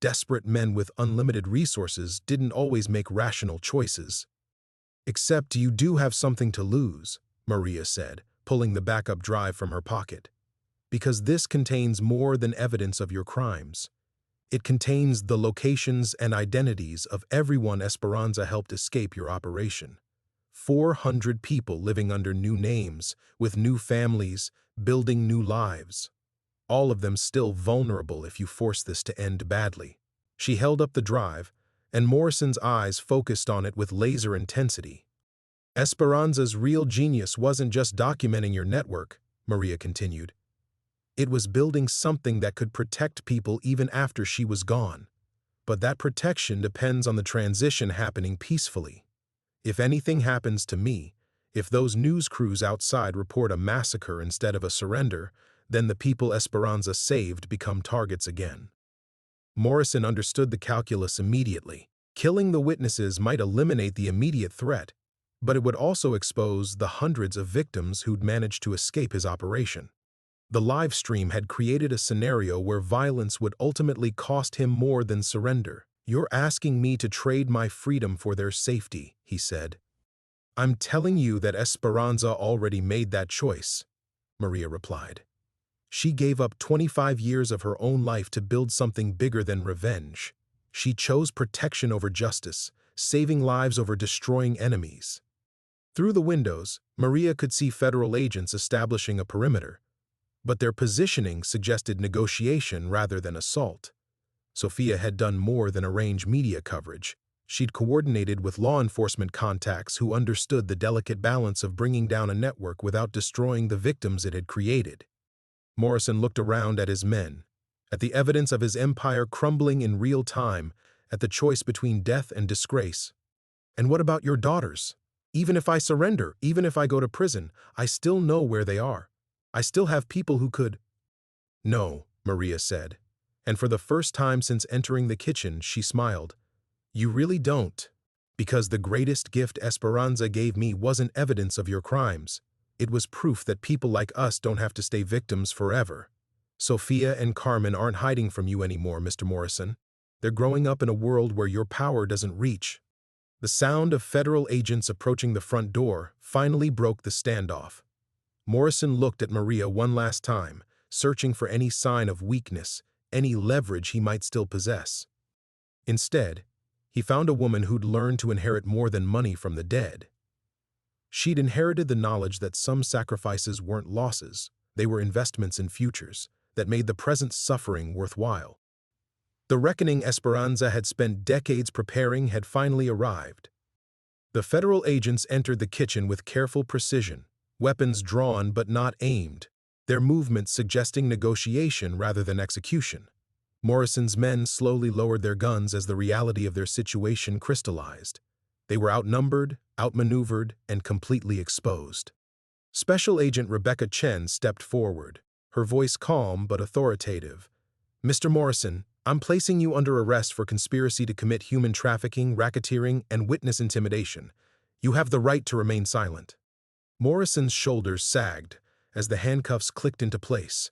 Desperate men with unlimited resources didn't always make rational choices. "Except you do have something to lose," Maria said, pulling the backup drive from her pocket. "Because this contains more than evidence of your crimes. It contains the locations and identities of everyone Esperanza helped escape your operation. 400 people living under new names, with new families, building new lives. All of them still vulnerable if you force this to end badly." She held up the drive, and Morrison's eyes focused on it with laser intensity. "Esperanza's real genius wasn't just documenting your network," Maria continued. "It was building something that could protect people even after she was gone. But that protection depends on the transition happening peacefully. If anything happens to me, if those news crews outside report a massacre instead of a surrender, then the people Esperanza saved become targets again." Morrison understood the calculus immediately. Killing the witnesses might eliminate the immediate threat, but it would also expose the hundreds of victims who'd managed to escape his operation. The live stream had created a scenario where violence would ultimately cost him more than surrender. "You're asking me to trade my freedom for their safety," he said. "I'm telling you that Esperanza already made that choice," Maria replied. "She gave up 25 years of her own life to build something bigger than revenge. She chose protection over justice, saving lives over destroying enemies." Through the windows, Maria could see federal agents establishing a perimeter, but their positioning suggested negotiation rather than assault. Sophia had done more than arrange media coverage. She'd coordinated with law enforcement contacts who understood the delicate balance of bringing down a network without destroying the victims it had created. Morrison looked around at his men, at the evidence of his empire crumbling in real time, at the choice between death and disgrace. "And what about your daughters? Even if I surrender, even if I go to prison, I still know where they are. I still have people who could—" "No," Maria said, and for the first time since entering the kitchen, she smiled. "You really don't. Because the greatest gift Esperanza gave me wasn't evidence of your crimes. It was proof that people like us don't have to stay victims forever. Sophia and Carmen aren't hiding from you anymore, Mr. Morrison. They're growing up in a world where your power doesn't reach." The sound of federal agents approaching the front door finally broke the standoff. Morrison looked at Maria one last time, searching for any sign of weakness, any leverage he might still possess. Instead, he found a woman who'd learned to inherit more than money from the dead. She'd inherited the knowledge that some sacrifices weren't losses, they were investments in futures that made the present suffering worthwhile. The reckoning Esperanza had spent decades preparing had finally arrived. The federal agents entered the kitchen with careful precision, weapons drawn but not aimed, their movements suggesting negotiation rather than execution. Morrison's men slowly lowered their guns as the reality of their situation crystallized. They were outnumbered, outmaneuvered, and completely exposed. Special Agent Rebecca Chen stepped forward, her voice calm but authoritative. "Mr. Morrison, I'm placing you under arrest for conspiracy to commit human trafficking, racketeering, and witness intimidation. You have the right to remain silent." Morrison's shoulders sagged as the handcuffs clicked into place.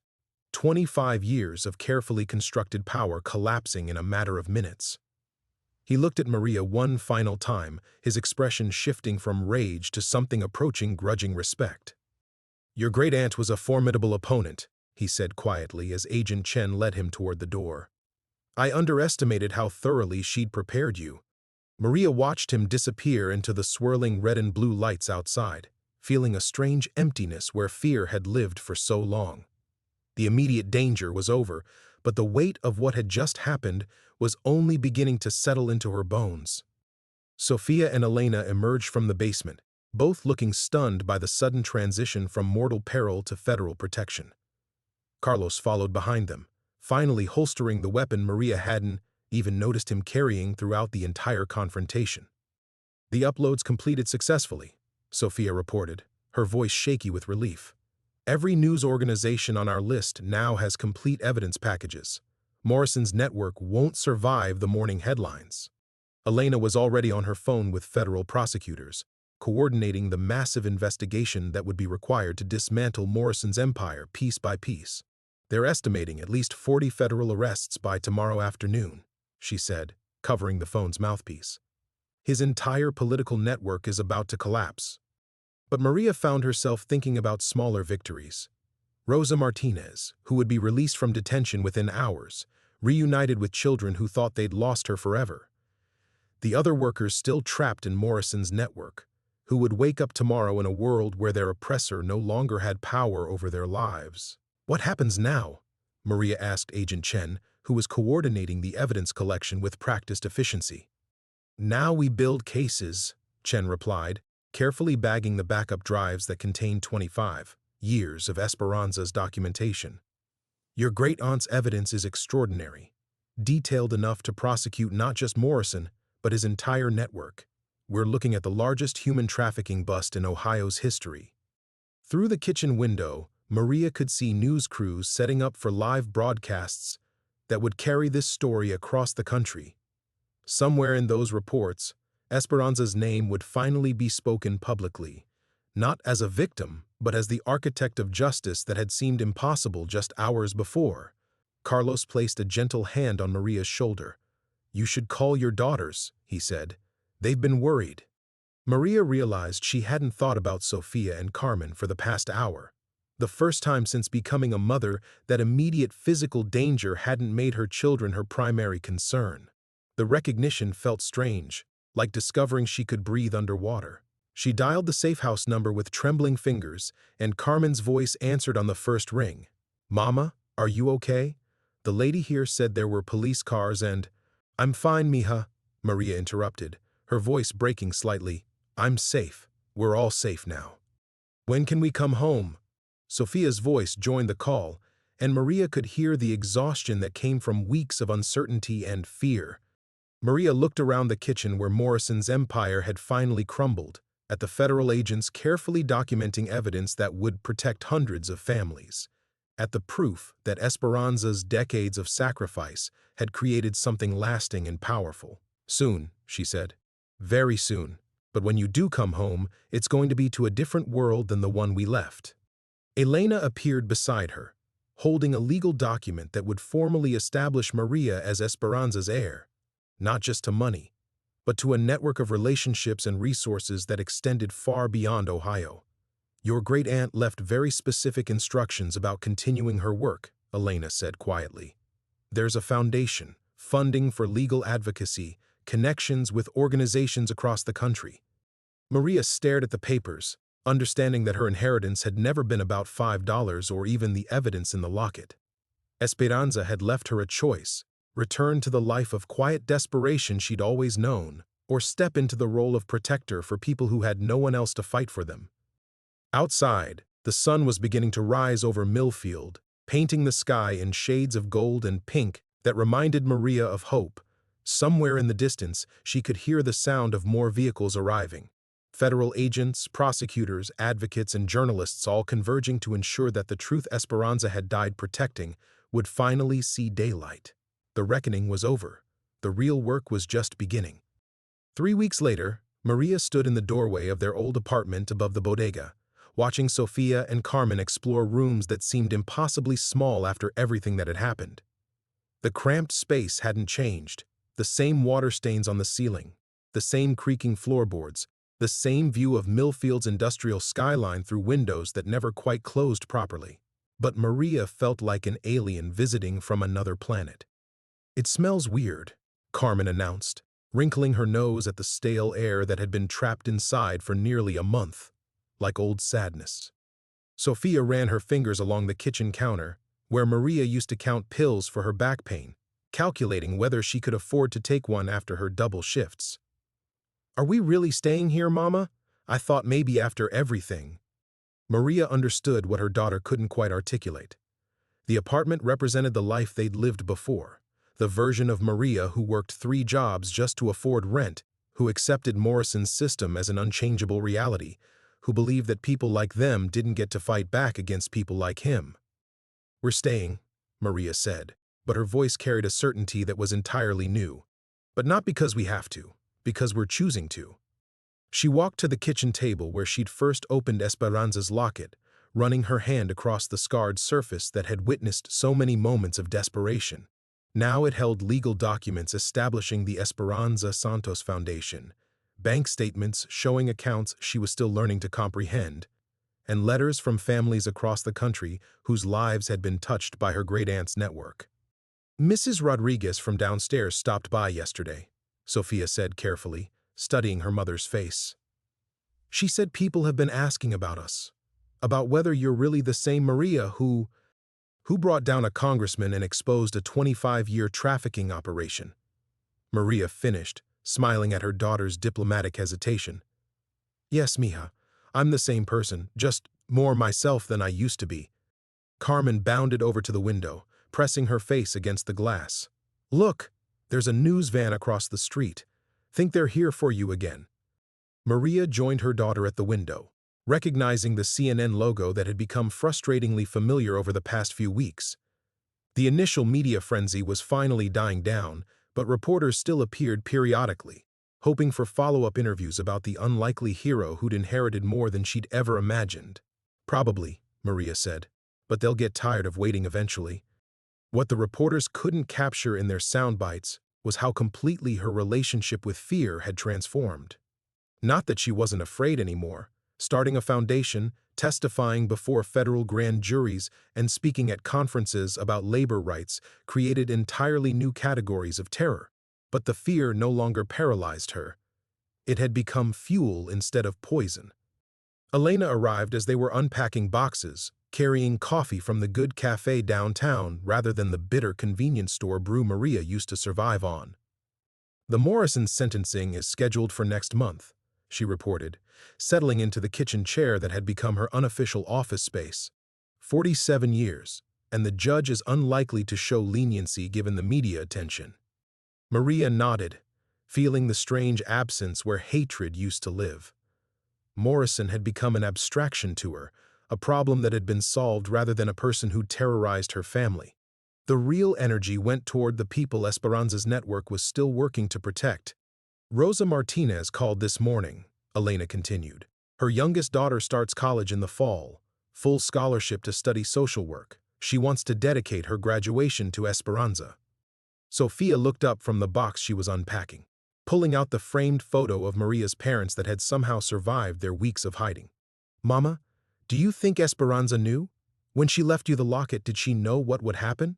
25 years of carefully constructed power collapsing in a matter of minutes. He looked at Maria one final time, his expression shifting from rage to something approaching grudging respect. "Your great-aunt was a formidable opponent," he said quietly as Agent Chen led him toward the door. "I underestimated how thoroughly she'd prepared you." Maria watched him disappear into the swirling red and blue lights outside, feeling a strange emptiness where fear had lived for so long. The immediate danger was over, but the weight of what had just happened was only beginning to settle into her bones. Sophia and Elena emerged from the basement, both looking stunned by the sudden transition from mortal peril to federal protection. Carlos followed behind them, finally holstering the weapon Maria hadn't even noticed him carrying throughout the entire confrontation. "The upload's completed successfully," Sophia reported, her voice shaky with relief. "Every news organization on our list now has complete evidence packages. Morrison's network won't survive the morning headlines." Elena was already on her phone with federal prosecutors, coordinating the massive investigation that would be required to dismantle Morrison's empire piece by piece. "They're estimating at least 40 federal arrests by tomorrow afternoon," she said, covering the phone's mouthpiece. "His entire political network is about to collapse." But Maria found herself thinking about smaller victories. Rosa Martinez, who would be released from detention within hours, reunited with children who thought they'd lost her forever. The other workers still trapped in Morrison's network, who would wake up tomorrow in a world where their oppressor no longer had power over their lives. "What happens now?" Maria asked Agent Chen, who was coordinating the evidence collection with practiced efficiency. "Now we build cases," Chen replied, carefully bagging the backup drives that contained 25 years of Esperanza's documentation. "Your great-aunt's evidence is extraordinary, detailed enough to prosecute not just Morrison, but his entire network. We're looking at the largest human trafficking bust in Ohio's history." Through the kitchen window, Maria could see news crews setting up for live broadcasts that would carry this story across the country. Somewhere in those reports, Esperanza's name would finally be spoken publicly, not as a victim, but as the architect of justice that had seemed impossible just hours before. Carlos placed a gentle hand on Maria's shoulder. "You should call your daughters," he said. "They've been worried." Maria realized she hadn't thought about Sophia and Carmen for the past hour. The first time since becoming a mother that immediate physical danger hadn't made her children her primary concern. The recognition felt strange, like discovering she could breathe underwater. She dialed the safehouse number with trembling fingers, and Carmen's voice answered on the first ring. "Mama, are you okay? The lady here said there were police cars and—" "I'm fine, mija," Maria interrupted, her voice breaking slightly. "I'm safe. We're all safe now." "When can we come home?" Sophia's voice joined the call, and Maria could hear the exhaustion that came from weeks of uncertainty and fear. Maria looked around the kitchen where Morrison's empire had finally crumbled, at the federal agents carefully documenting evidence that would protect hundreds of families, at the proof that Esperanza's decades of sacrifice had created something lasting and powerful. "Soon," she said. "Very soon. But when you do come home, it's going to be to a different world than the one we left." Elena appeared beside her, holding a legal document that would formally establish Maria as Esperanza's heir, not just to money, but to a network of relationships and resources that extended far beyond Ohio. "Your great-aunt left very specific instructions about continuing her work," Elena said quietly. "There's a foundation, funding for legal advocacy, connections with organizations across the country." Maria stared at the papers, understanding that her inheritance had never been about $5 or even the evidence in the locket. Esperanza had left her a choice: return to the life of quiet desperation she'd always known, or step into the role of protector for people who had no one else to fight for them. Outside, the sun was beginning to rise over Millfield, painting the sky in shades of gold and pink that reminded Maria of hope. Somewhere in the distance, she could hear the sound of more vehicles arriving. Federal agents, prosecutors, advocates, and journalists all converging to ensure that the truth Esperanza had died protecting would finally see daylight. The reckoning was over. The real work was just beginning. 3 weeks later, Maria stood in the doorway of their old apartment above the bodega, watching Sofia and Carmen explore rooms that seemed impossibly small after everything that had happened. The cramped space hadn't changed. The same water stains on the ceiling, the same creaking floorboards, the same view of Millfield's industrial skyline through windows that never quite closed properly. But Maria felt like an alien visiting from another planet. "It smells weird," Carmen announced, wrinkling her nose at the stale air that had been trapped inside for nearly a month, like old sadness. Sofia ran her fingers along the kitchen counter, where Maria used to count pills for her back pain, calculating whether she could afford to take one after her double shifts. "Are we really staying here, Mama? I thought maybe after everything." Maria understood what her daughter couldn't quite articulate. The apartment represented the life they'd lived before, the version of Maria who worked 3 jobs just to afford rent, who accepted Morrison's system as an unchangeable reality, who believed that people like them didn't get to fight back against people like him. "We're staying," Maria said, but her voice carried a certainty that was entirely new. "But not because we have to, because we're choosing to." She walked to the kitchen table where she'd first opened Esperanza's locket, running her hand across the scarred surface that had witnessed so many moments of desperation. Now it held legal documents establishing the Esperanza Santos Foundation, bank statements showing accounts she was still learning to comprehend, and letters from families across the country whose lives had been touched by her great-aunt's network. "Mrs. Rodriguez from downstairs stopped by yesterday," Sofia said carefully, studying her mother's face. "She said people have been asking about us, about whether you're really the same Maria who brought down a congressman and exposed a 25-year trafficking operation." Maria finished, smiling at her daughter's diplomatic hesitation. "Yes, mija, I'm the same person, just more myself than I used to be." Carmen bounded over to the window, pressing her face against the glass. "Look, there's a news van across the street. Think they're here for you again." Maria joined her daughter at the window, recognizing the CNN logo that had become frustratingly familiar over the past few weeks. The initial media frenzy was finally dying down, but reporters still appeared periodically, hoping for follow-up interviews about the unlikely hero who'd inherited more than she'd ever imagined. "Probably," Maria said, "but they'll get tired of waiting eventually." What the reporters couldn't capture in their sound bites was how completely her relationship with fear had transformed. Not that she wasn't afraid anymore. Starting a foundation, testifying before federal grand juries, and speaking at conferences about labor rights created entirely new categories of terror. But the fear no longer paralyzed her. It had become fuel instead of poison. Elena arrived as they were unpacking boxes, carrying coffee from the good cafe downtown rather than the bitter convenience store brew Maria used to survive on. "The Morrison sentencing is scheduled for next month," she reported, settling into the kitchen chair that had become her unofficial office space. 47 years. and the judge is unlikely to show leniency given the media attention. Maria nodded, feeling the strange absence where hatred used to live. Morrison had become an abstraction to her, a problem that had been solved rather than a person who terrorized her family. The real energy went toward the people Esperanza's network was still working to protect. Rosa Martinez called this morning, Elena continued. Her youngest daughter starts college in the fall, full scholarship to study social work. She wants to dedicate her graduation to Esperanza. Sophia looked up from the box she was unpacking, pulling out the framed photo of Maria's parents that had somehow survived their weeks of hiding. Mama, do you think Esperanza knew? When she left you the locket, did she know what would happen?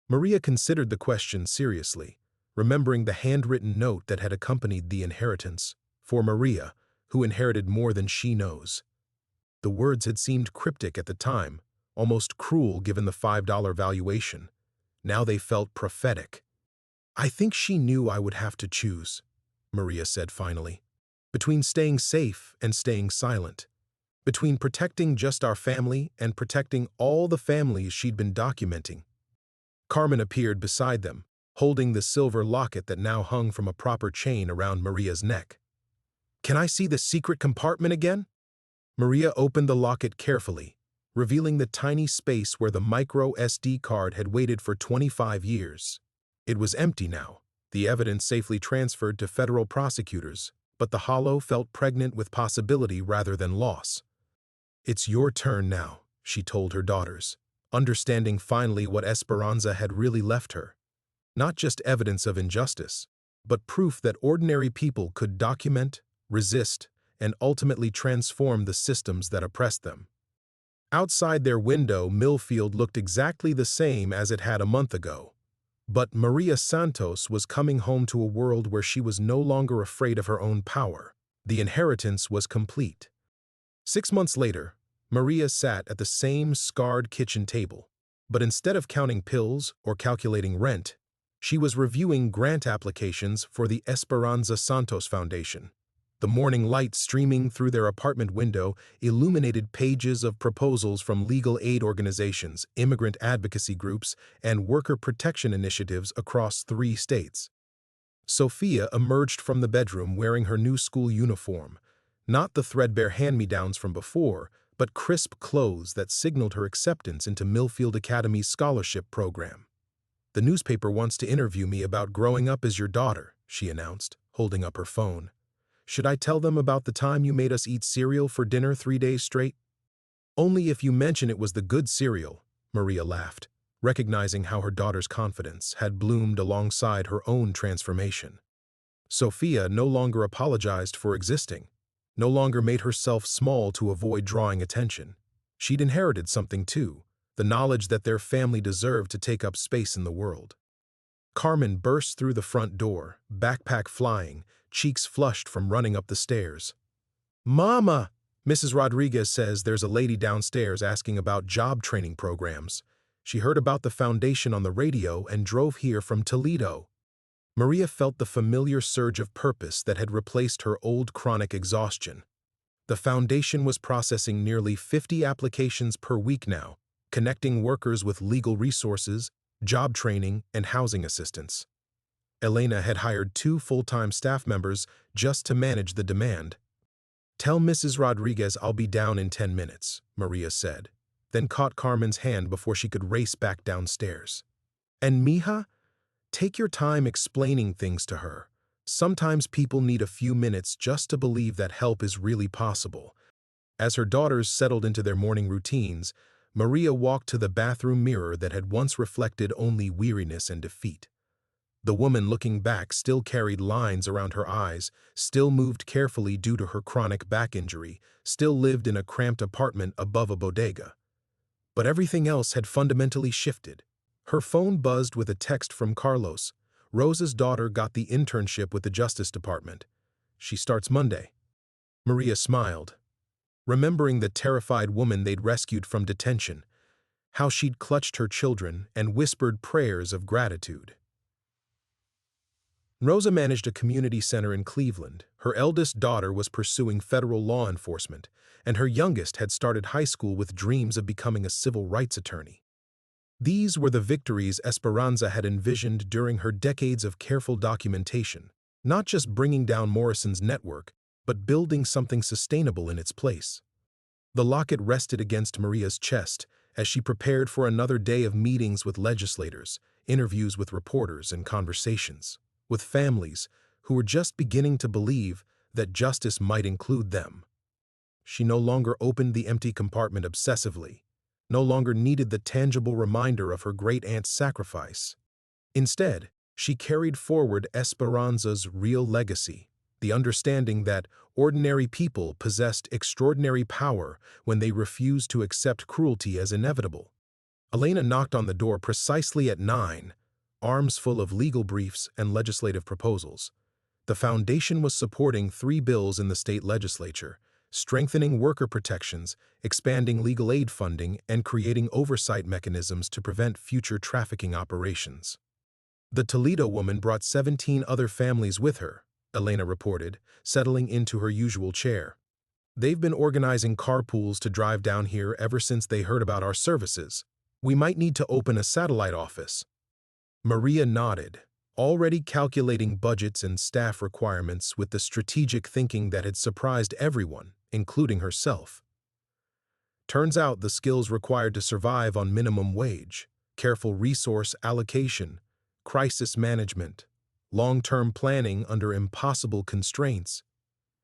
Maria considered the question seriously, remembering the handwritten note that had accompanied the inheritance. For Maria, who inherited more than she knows. The words had seemed cryptic at the time, almost cruel given the $5 valuation. Now they felt prophetic. I think she knew I would have to choose, Maria said finally, between staying safe and staying silent, between protecting just our family and protecting all the families she'd been documenting. Carmen appeared beside them, holding the silver locket that now hung from a proper chain around Maria's neck. Can I see the secret compartment again? Maria opened the locket carefully, revealing the tiny space where the micro SD card had waited for 25 years. It was empty now, the evidence safely transferred to federal prosecutors, but the hollow felt pregnant with possibility rather than loss. It's your turn now, she told her daughters, understanding finally what Esperanza had really left her. Not just evidence of injustice, but proof that ordinary people could document, resist, and ultimately transform the systems that oppressed them. Outside their window, Millfield looked exactly the same as it had a month ago. But Maria Santos was coming home to a world where she was no longer afraid of her own power. The inheritance was complete. 6 months later, Maria sat at the same scarred kitchen table, but instead of counting pills or calculating rent, she was reviewing grant applications for the Esperanza Santos Foundation. The morning light streaming through their apartment window illuminated pages of proposals from legal aid organizations, immigrant advocacy groups, and worker protection initiatives across 3 states. Sophia emerged from the bedroom wearing her new school uniform, not the threadbare hand-me-downs from before, but crisp clothes that signaled her acceptance into Millfield Academy's scholarship program. The newspaper wants to interview me about growing up as your daughter, she announced, holding up her phone. Should I tell them about the time you made us eat cereal for dinner 3 days straight? Only if you mention it was the good cereal, Maria laughed, recognizing how her daughter's confidence had bloomed alongside her own transformation. Sophia no longer apologized for existing, no longer made herself small to avoid drawing attention. She'd inherited something too, the knowledge that their family deserved to take up space in the world. Carmen burst through the front door, backpack flying, cheeks flushed from running up the stairs. Mama! Mrs. Rodriguez says there's a lady downstairs asking about job training programs. She heard about the foundation on the radio and drove here from Toledo. Maria felt the familiar surge of purpose that had replaced her old chronic exhaustion. The foundation was processing nearly 50 applications per week now, connecting workers with legal resources, job training, and housing assistance. Elena had hired 2 full-time staff members just to manage the demand. Tell Mrs. Rodriguez I'll be down in 10 minutes, Maria said, then caught Carmen's hand before she could race back downstairs. And Mija? Take your time explaining things to her. Sometimes people need a few minutes just to believe that help is really possible. As her daughters settled into their morning routines, Maria walked to the bathroom mirror that had once reflected only weariness and defeat. The woman looking back still carried lines around her eyes, still moved carefully due to her chronic back injury, still lived in a cramped apartment above a bodega. But everything else had fundamentally shifted. Her phone buzzed with a text from Carlos. Rosa's daughter got the internship with the Justice Department. She starts Monday. Maria smiled, remembering the terrified woman they'd rescued from detention, how she'd clutched her children and whispered prayers of gratitude. Rosa managed a community center in Cleveland. Her eldest daughter was pursuing federal law enforcement, and her youngest had started high school with dreams of becoming a civil rights attorney. These were the victories Esperanza had envisioned during her decades of careful documentation, not just bringing down Morrison's network, but building something sustainable in its place. The locket rested against Maria's chest as she prepared for another day of meetings with legislators, interviews with reporters, and conversations with families who were just beginning to believe that justice might include them. She no longer opened the empty compartment obsessively, no longer needed the tangible reminder of her great-aunt's sacrifice. Instead, she carried forward Esperanza's real legacy, the understanding that ordinary people possessed extraordinary power when they refused to accept cruelty as inevitable. Elena knocked on the door precisely at 9, arms full of legal briefs and legislative proposals. The foundation was supporting 3 bills in the state legislature, strengthening worker protections, expanding legal aid funding, and creating oversight mechanisms to prevent future trafficking operations. The Toledo woman brought 17 other families with her, Elena reported, settling into her usual chair. They've been organizing carpools to drive down here ever since they heard about our services. We might need to open a satellite office. Maria nodded, already calculating budgets and staff requirements with the strategic thinking that had surprised everyone, including herself. Turns out the skills required to survive on minimum wage, careful resource allocation, crisis management, long-term planning under impossible constraints,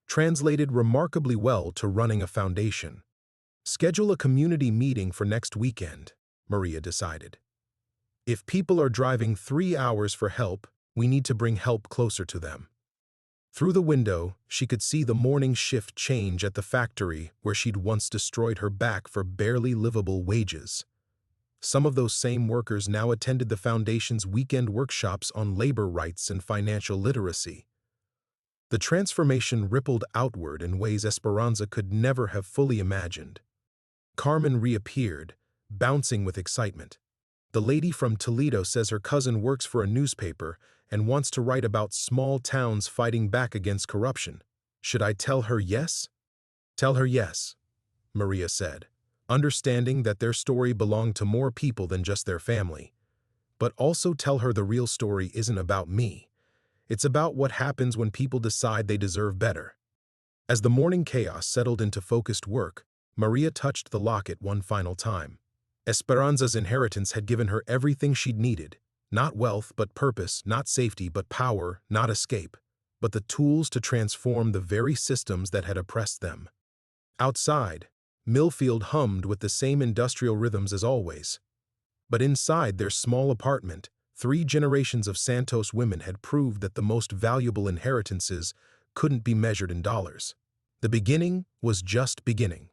translated remarkably well to running a foundation. Schedule a community meeting for next weekend, Maria decided. If people are driving 3 hours for help, we need to bring help closer to them. Through the window, she could see the morning shift change at the factory where she'd once destroyed her back for barely livable wages. Some of those same workers now attended the Foundation's weekend workshops on labor rights and financial literacy. The transformation rippled outward in ways Esperanza could never have fully imagined. Carmen reappeared, bouncing with excitement. The lady from Toledo says her cousin works for a newspaper and wants to write about small towns fighting back against corruption. Should I tell her yes? Tell her yes, Maria said, understanding that their story belonged to more people than just their family. But also tell her the real story isn't about me. It's about what happens when people decide they deserve better. As the morning chaos settled into focused work, Maria touched the locket one final time. Esperanza's inheritance had given her everything she'd needed. Not wealth, but purpose, not safety, but power, not escape, but the tools to transform the very systems that had oppressed them. Outside, Millfield hummed with the same industrial rhythms as always. But inside their small apartment, 3 generations of Santos women had proved that the most valuable inheritances couldn't be measured in dollars. The beginning was just beginning.